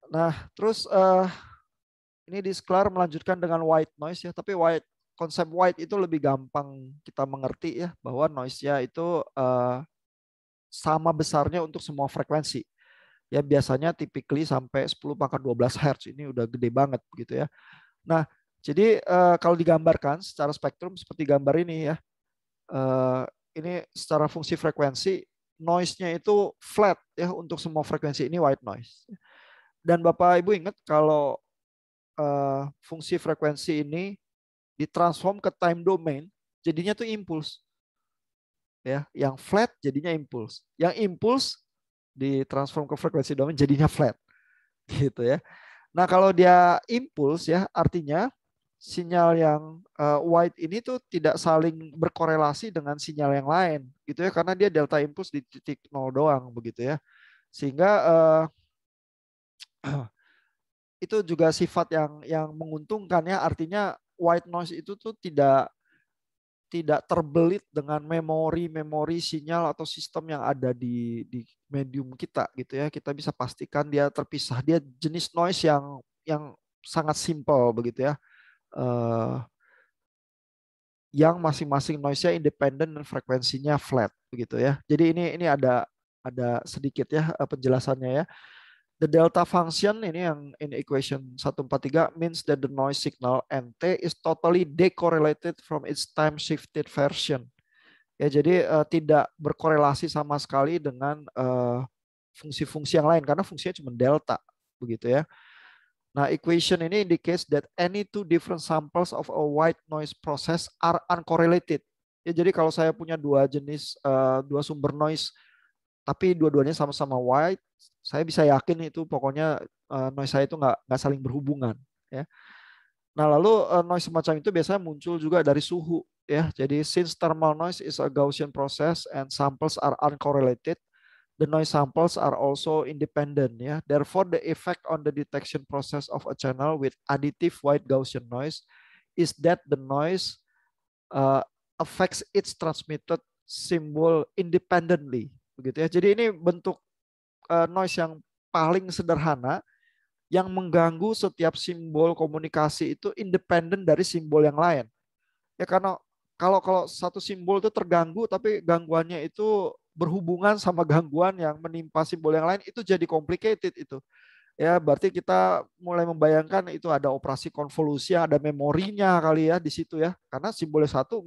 Nah, terus ini Disklar melanjutkan dengan white noise ya, tapi konsep white itu lebih gampang kita mengerti ya, bahwa noise-nya itu sama besarnya untuk semua frekuensi. Ya biasanya typically sampai 10 pangkat 12 Hz, ini udah gede banget begitu ya. Nah, jadi kalau digambarkan secara spektrum seperti gambar ini ya, ini secara fungsi frekuensi, noise-nya itu flat ya untuk semua frekuensi, ini white noise. Dan Bapak Ibu ingat kalau fungsi frekuensi ini ditransform ke time domain, jadinya tuh impuls. Ya, yang flat jadinya impuls. Yang impuls ditransform ke frekuensi domain jadinya flat. Gitu ya. Nah, kalau dia impuls ya, artinya sinyal yang white ini tuh tidak saling berkorelasi dengan sinyal yang lain gitu ya, karena dia delta impuls di titik 0 doang begitu ya. Sehingga itu juga sifat yang menguntungkan ya, artinya white noise itu tuh tidak terbelit dengan memori sinyal atau sistem yang ada di medium kita gitu ya. Kita bisa pastikan dia terpisah, dia jenis noise yang sangat simple begitu ya, yang masing-masing noise-nya independen dan frekuensinya flat begitu ya. Jadi ini ada sedikit ya penjelasannya ya. The delta function ini yang in equation 143 means that the noise signal NT is totally decorrelated from its time shifted version. Ya, jadi tidak berkorelasi sama sekali dengan fungsi-fungsi yang lain karena fungsinya cuma delta begitu ya. Nah, equation ini indicates that any two different samples of a white noise process are uncorrelated. Ya, jadi kalau saya punya dua sumber noise tapi dua-duanya sama-sama white, saya bisa yakin itu pokoknya noise saya itu nggak saling berhubungan ya. Nah, lalu noise semacam itu biasanya muncul juga dari suhu ya. Jadi since thermal noise is a Gaussian process and samples are uncorrelated, the noise samples are also independent ya. Therefore the effect on the detection process of a channel with additive white Gaussian noise is that the noise affects its transmitted symbol independently begitu ya. Jadi ini bentuk noise yang paling sederhana yang mengganggu setiap simbol komunikasi itu independen dari simbol yang lain. Ya karena kalau satu simbol itu terganggu tapi gangguannya itu berhubungan sama gangguan yang menimpa simbol yang lain, itu jadi complicated itu. Ya berarti kita mulai membayangkan itu ada operasi konvolusi, ada memorinya kali ya di situ ya. Karena simbol yang satu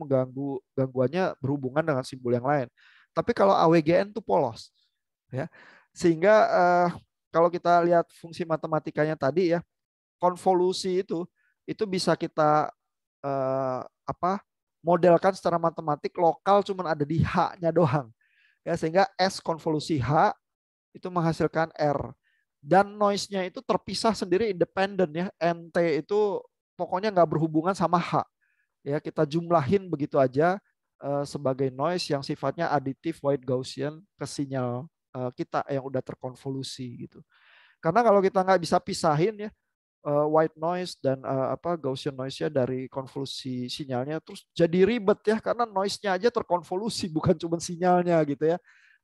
gangguannya berhubungan dengan simbol yang lain. Tapi kalau AWGN itu polos ya. Sehingga kalau kita lihat fungsi matematikanya tadi ya, konvolusi itu bisa kita modelkan secara matematik lokal cuman ada di H-nya doang. Ya, sehingga S konvolusi H itu menghasilkan R. Dan noise-nya itu terpisah sendiri independen ya. NT itu pokoknya nggak berhubungan sama H. Ya, kita jumlahin begitu aja sebagai noise yang sifatnya additive white Gaussian ke sinyal kita yang udah terkonvolusi gitu. Karena kalau kita nggak bisa pisahin ya white noise dan Gaussian noise-nya dari konvolusi sinyalnya, terus jadi ribet ya karena noise-nya aja terkonvolusi bukan cuma sinyalnya gitu ya.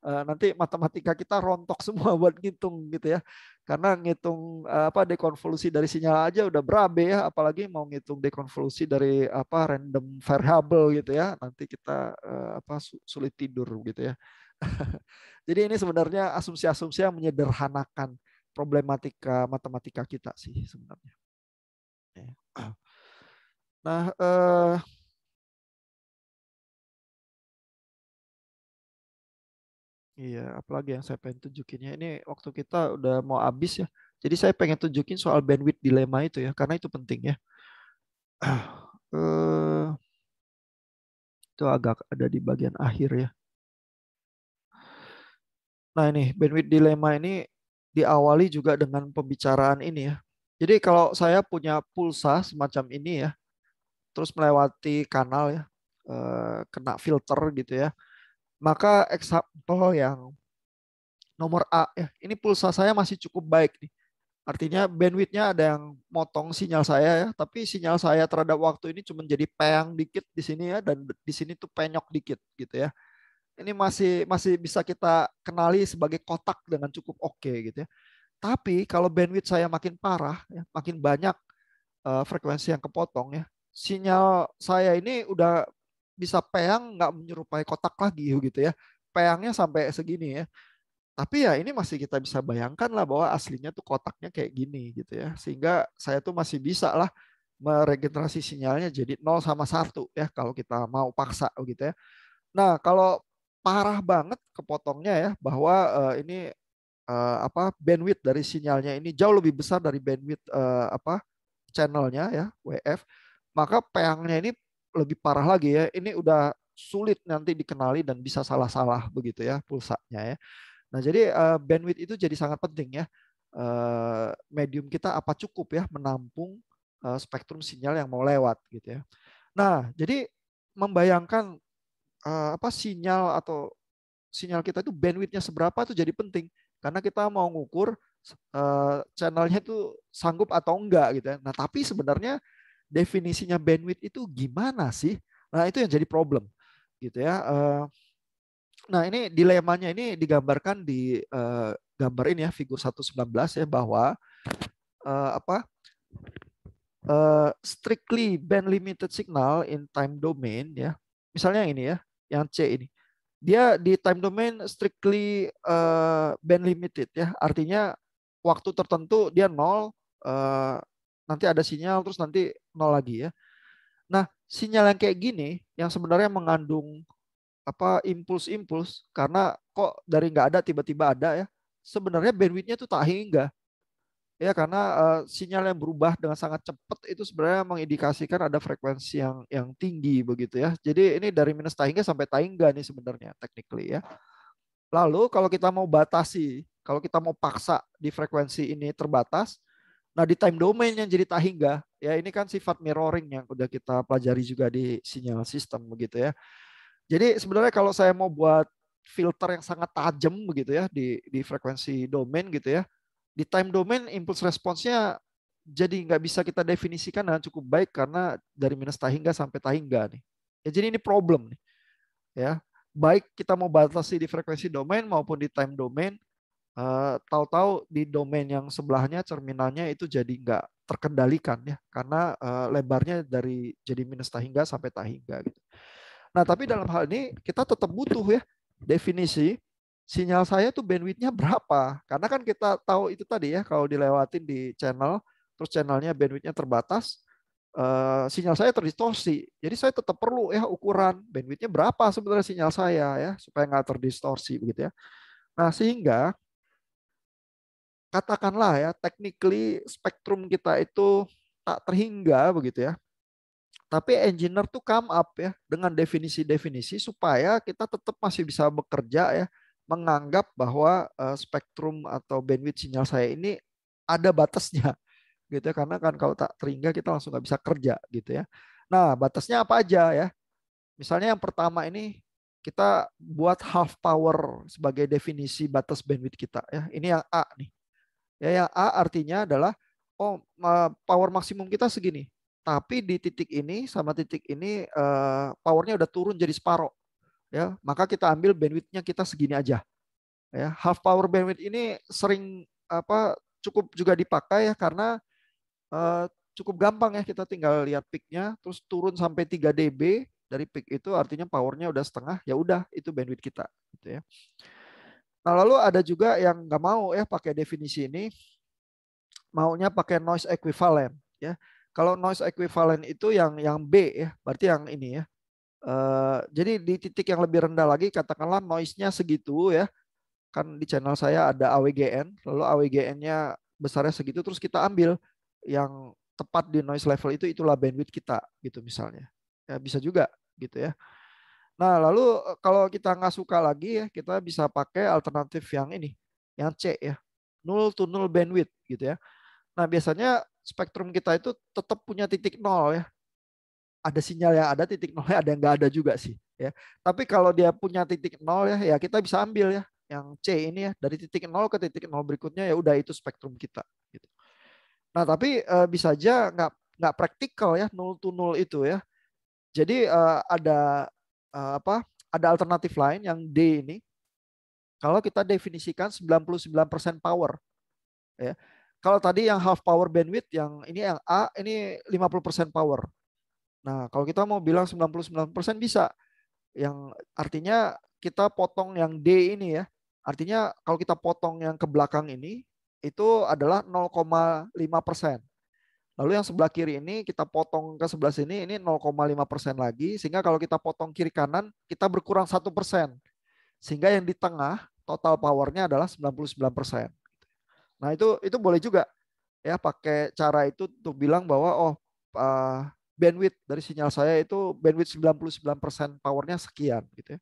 nanti matematika kita rontok semua buat ngitung gitu ya. Karena ngitung dekonvolusi dari sinyal aja udah berabe ya, apalagi mau ngitung dekonvolusi dari random variable gitu ya. Nanti kita sulit tidur gitu ya. Jadi ini sebenarnya asumsi-asumsi yang menyederhanakan problematika matematika kita sih sebenarnya. Nah, iya, apalagi yang saya pengen tunjukinnya. Ini waktu kita udah mau habis ya. Jadi saya pengen tunjukin soal bandwidth dilema itu ya, karena itu penting ya. Itu agak ada di bagian akhir ya. Nah ini bandwidth dilema ini diawali juga dengan pembicaraan ini ya. Jadi kalau saya punya pulsa semacam ini ya, terus melewati kanal ya, kena filter gitu ya, maka example yang nomor A ya, ini pulsa saya masih cukup baik nih. Artinya bandwidthnya ada yang motong sinyal saya ya, tapi sinyal saya terhadap waktu ini cuma jadi peang dikit di sini ya, dan di sini tuh penyok dikit gitu ya. Ini masih bisa kita kenali sebagai kotak dengan cukup oke gitu ya. Tapi kalau bandwidth saya makin parah, ya, makin banyak frekuensi yang kepotong ya, sinyal saya ini udah bisa peang nggak menyerupai kotak lagi gitu ya. Peangnya sampai segini ya. Tapi ya ini masih kita bisa bayangkan lah bahwa aslinya tuh kotaknya kayak gini gitu ya. Sehingga saya tuh masih bisa lah meregenerasi sinyalnya jadi 0 sama 1 ya kalau kita mau paksa gitu ya. Nah, kalau parah banget kepotongnya ya bahwa ini bandwidth dari sinyalnya ini jauh lebih besar dari bandwidth channelnya ya WF, maka peangnya ini lebih parah lagi ya. Ini udah sulit nanti dikenali dan bisa salah-salah begitu ya pulsanya ya. Nah, jadi bandwidth itu jadi sangat penting ya. Medium kita apa cukup ya menampung spektrum sinyal yang mau lewat gitu ya. Nah, jadi membayangkan sinyal atau sinyal kita itu bandwidthnya seberapa itu jadi penting karena kita mau ngukur channelnya itu sanggup atau enggak gitu ya. Nah, tapi sebenarnya definisinya bandwidth itu gimana sih? Nah, itu yang jadi problem gitu ya. Nah, ini dilemanya ini digambarkan di gambar ini ya, figur 119 ya, bahwa strictly band limited signal in time domain ya. Misalnya ini ya, yang C ini. Dia di time domain strictly band limited ya. Artinya waktu tertentu dia 0, nanti ada sinyal terus nanti 0 lagi ya. Nah, sinyal yang kayak gini yang sebenarnya mengandung impuls-impuls, karena kok dari nggak ada tiba-tiba ada ya, sebenarnya bandwidthnya tuh tak hingga ya, karena sinyal yang berubah dengan sangat cepat itu sebenarnya mengindikasikan ada frekuensi yang tinggi begitu ya. Jadi ini dari minus tak hingga sampai tak hingga nih sebenarnya technically ya. Lalu kalau kita mau batasi, kalau kita mau paksa di frekuensi ini terbatas, nah di time domain yang jadi tak hingga ya, ini kan sifat mirroring yang udah kita pelajari juga di sinyal sistem begitu ya. Jadi sebenarnya kalau saya mau buat filter yang sangat tajam begitu ya di frekuensi domain gitu ya, di time domain impuls responsnya jadi nggak bisa kita definisikan dengan cukup baik karena dari minus tak hingga sampai tak hingga nih. Ya, jadi ini problem nih. Ya, baik kita mau batasi di frekuensi domain maupun di time domain, tahu-tahu di domain yang sebelahnya terminalnya itu jadi nggak terkendalikan ya, karena lebarnya dari jadi minus tak hingga sampai tak hingga gitu. Nah, tapi dalam hal ini kita tetap butuh ya definisi sinyal saya tuh bandwidthnya berapa. Karena kan kita tahu itu tadi ya, kalau dilewatin di channel, terus channelnya bandwidthnya terbatas, sinyal saya terdistorsi. Jadi saya tetap perlu ya ukuran bandwidthnya berapa sebenarnya sinyal saya ya, supaya nggak terdistorsi begitu ya. Nah, sehingga katakanlah ya, technically spektrum kita itu tak terhingga begitu ya. Tapi engineer tuh come up ya dengan definisi-definisi supaya kita tetap masih bisa bekerja ya, menganggap bahwa spektrum atau bandwidth sinyal saya ini ada batasnya gitu ya, karena kan kalau tak terhingga kita langsung nggak bisa kerja gitu ya. Nah, batasnya apa aja ya? Misalnya yang pertama ini kita buat half power sebagai definisi batas bandwidth kita ya. Ini yang A nih. Ya, yang A artinya adalah power maksimum kita segini. Tapi di titik ini sama titik ini powernya udah turun jadi separoh. Ya, maka kita ambil bandwidthnya kita segini aja. Ya, half power bandwidth ini sering cukup juga dipakai ya karena cukup gampang ya, kita tinggal lihat peaknya terus turun sampai 3 dB dari peak itu, artinya powernya udah setengah, ya udah itu bandwidth kita gitu ya. Nah, lalu ada juga yang nggak mau ya pakai definisi ini, maunya pakai noise equivalent ya. Kalau noise equivalent itu yang B ya, berarti yang ini ya. Jadi di titik yang lebih rendah lagi, katakanlah noise-nya segitu ya. Kan di channel saya ada AWGN, lalu AWGN-nya besarnya segitu, terus kita ambil yang tepat di noise level itu, itulah bandwidth kita gitu misalnya. Ya bisa juga gitu ya. Nah, lalu kalau kita nggak suka lagi ya, kita bisa pakai alternatif yang ini, yang C ya, null to null bandwidth gitu ya. Nah, biasanya spektrum kita itu tetap punya titik nol ya. Ada sinyal yang ada titik nolnya, ada yang nggak ada juga sih ya. Tapi kalau dia punya titik nol ya, ya kita bisa ambil ya yang C ini ya, dari titik nol ke titik nol berikutnya, ya udah itu spektrum kita gitu. Nah, tapi bisa aja nggak praktikal ya null to null itu ya. Jadi ada ada alternatif lain yang D ini. Kalau kita definisikan 99% power ya. Kalau tadi yang half power bandwidth, yang ini yang A ini 50% power. Nah, kalau kita mau bilang 99% bisa. Yang artinya kita potong yang D ini ya. Artinya kalau kita potong yang ke belakang ini, itu adalah 0,5%. Lalu yang sebelah kiri ini kita potong ke sebelah sini, ini 0,5% lagi. Sehingga kalau kita potong kiri kanan, kita berkurang 1%. Sehingga yang di tengah total powernya adalah 99%. Nah, itu boleh juga ya pakai cara itu untuk bilang bahwa bandwidth dari sinyal saya itu bandwidth 99% powernya sekian gitu ya.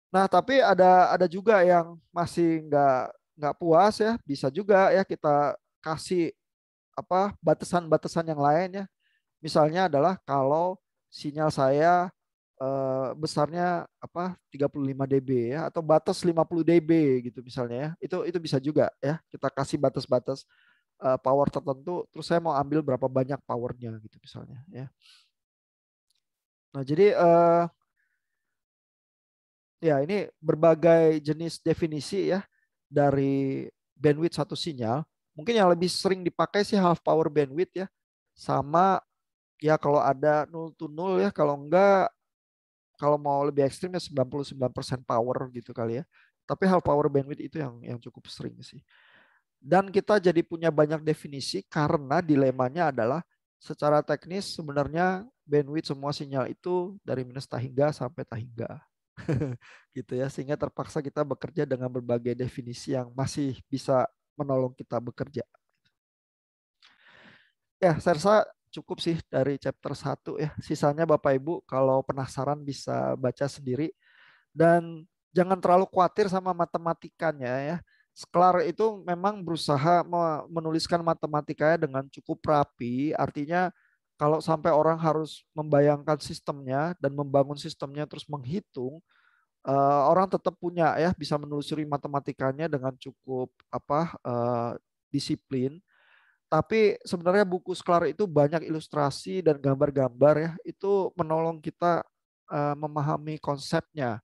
Nah, tapi ada juga yang masih nggak puas ya, bisa juga ya kita kasih batasan-batasan yang lain ya. Misalnya adalah kalau sinyal saya besarnya 35 dB ya, atau batas 50 dB gitu misalnya ya. Itu bisa juga ya, kita kasih batas-batas power tertentu, terus saya mau ambil berapa banyak powernya gitu misalnya ya. Nah, jadi ya ini berbagai jenis definisi ya dari bandwidth satu sinyal. Mungkin yang lebih sering dipakai sih half power bandwidth ya, sama ya kalau ada null to null ya, kalau enggak, kalau mau lebih ekstrim ya 99% power gitu kali ya. Tapi half power bandwidth itu yang cukup sering sih. Dan kita jadi punya banyak definisi karena dilemanya adalah secara teknis sebenarnya bandwidth semua sinyal itu dari minus tahingga sampai tahingga. Gitu ya, sehingga terpaksa kita bekerja dengan berbagai definisi yang masih bisa menolong kita bekerja. Ya, saya rasa cukup sih dari chapter 1 ya. Sisanya Bapak Ibu kalau penasaran bisa baca sendiri. Dan jangan terlalu khawatir sama matematikanya ya. Sklar itu memang berusaha menuliskan matematikanya dengan cukup rapi. Artinya kalau sampai orang harus membayangkan sistemnya dan membangun sistemnya terus menghitung, orang tetap punya ya, bisa menelusuri matematikanya dengan cukup disiplin. Tapi sebenarnya buku Sklar itu banyak ilustrasi dan gambar-gambar ya, itu menolong kita memahami konsepnya.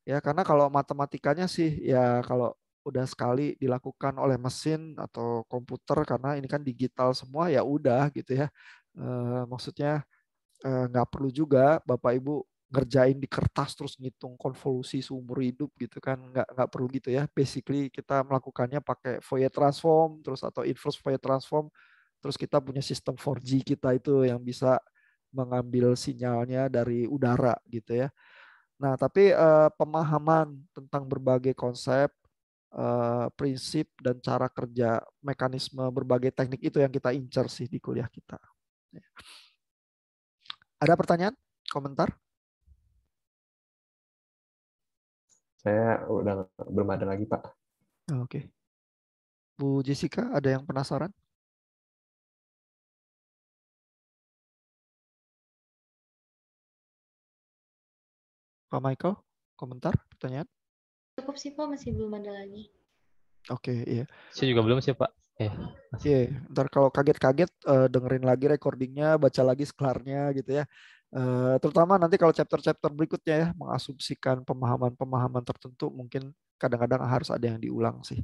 Ya, karena kalau matematikanya sih ya kalau udah sekali dilakukan oleh mesin atau komputer, karena ini kan digital semua, ya udah gitu ya. Maksudnya nggak perlu juga Bapak Ibu ngerjain di kertas terus ngitung konvolusi seumur hidup gitu kan, nggak perlu gitu ya. Basically kita melakukannya pakai Fourier transform terus atau inverse Fourier transform, terus kita punya sistem 4G kita itu yang bisa mengambil sinyalnya dari udara gitu ya. Nah, tapi pemahaman tentang berbagai konsep, prinsip dan cara kerja mekanisme berbagai teknik itu yang kita incar sih di kuliah kita. Ada pertanyaan? Komentar? Saya udah belum ada lagi, Pak. Oke. Bu Jessica, ada yang penasaran? Pak Michael, komentar, pertanyaan? Cukup sih Pak, masih belum ada lagi. Oke, iya. Saya juga belum sih, Pak. Iya, ntar kalau kaget-kaget dengerin lagi recordingnya, baca lagi sklarnya gitu ya. Terutama nanti kalau chapter-chapter berikutnya ya, mengasumsikan pemahaman-pemahaman tertentu mungkin kadang-kadang harus ada yang diulang sih.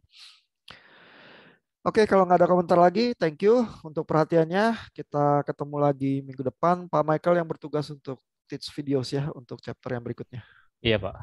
Oke, kalau nggak ada komentar lagi, thank you untuk perhatiannya. Kita ketemu lagi minggu depan. Pak Michael yang bertugas untuk teach videos ya untuk chapter yang berikutnya. Iya, Pak.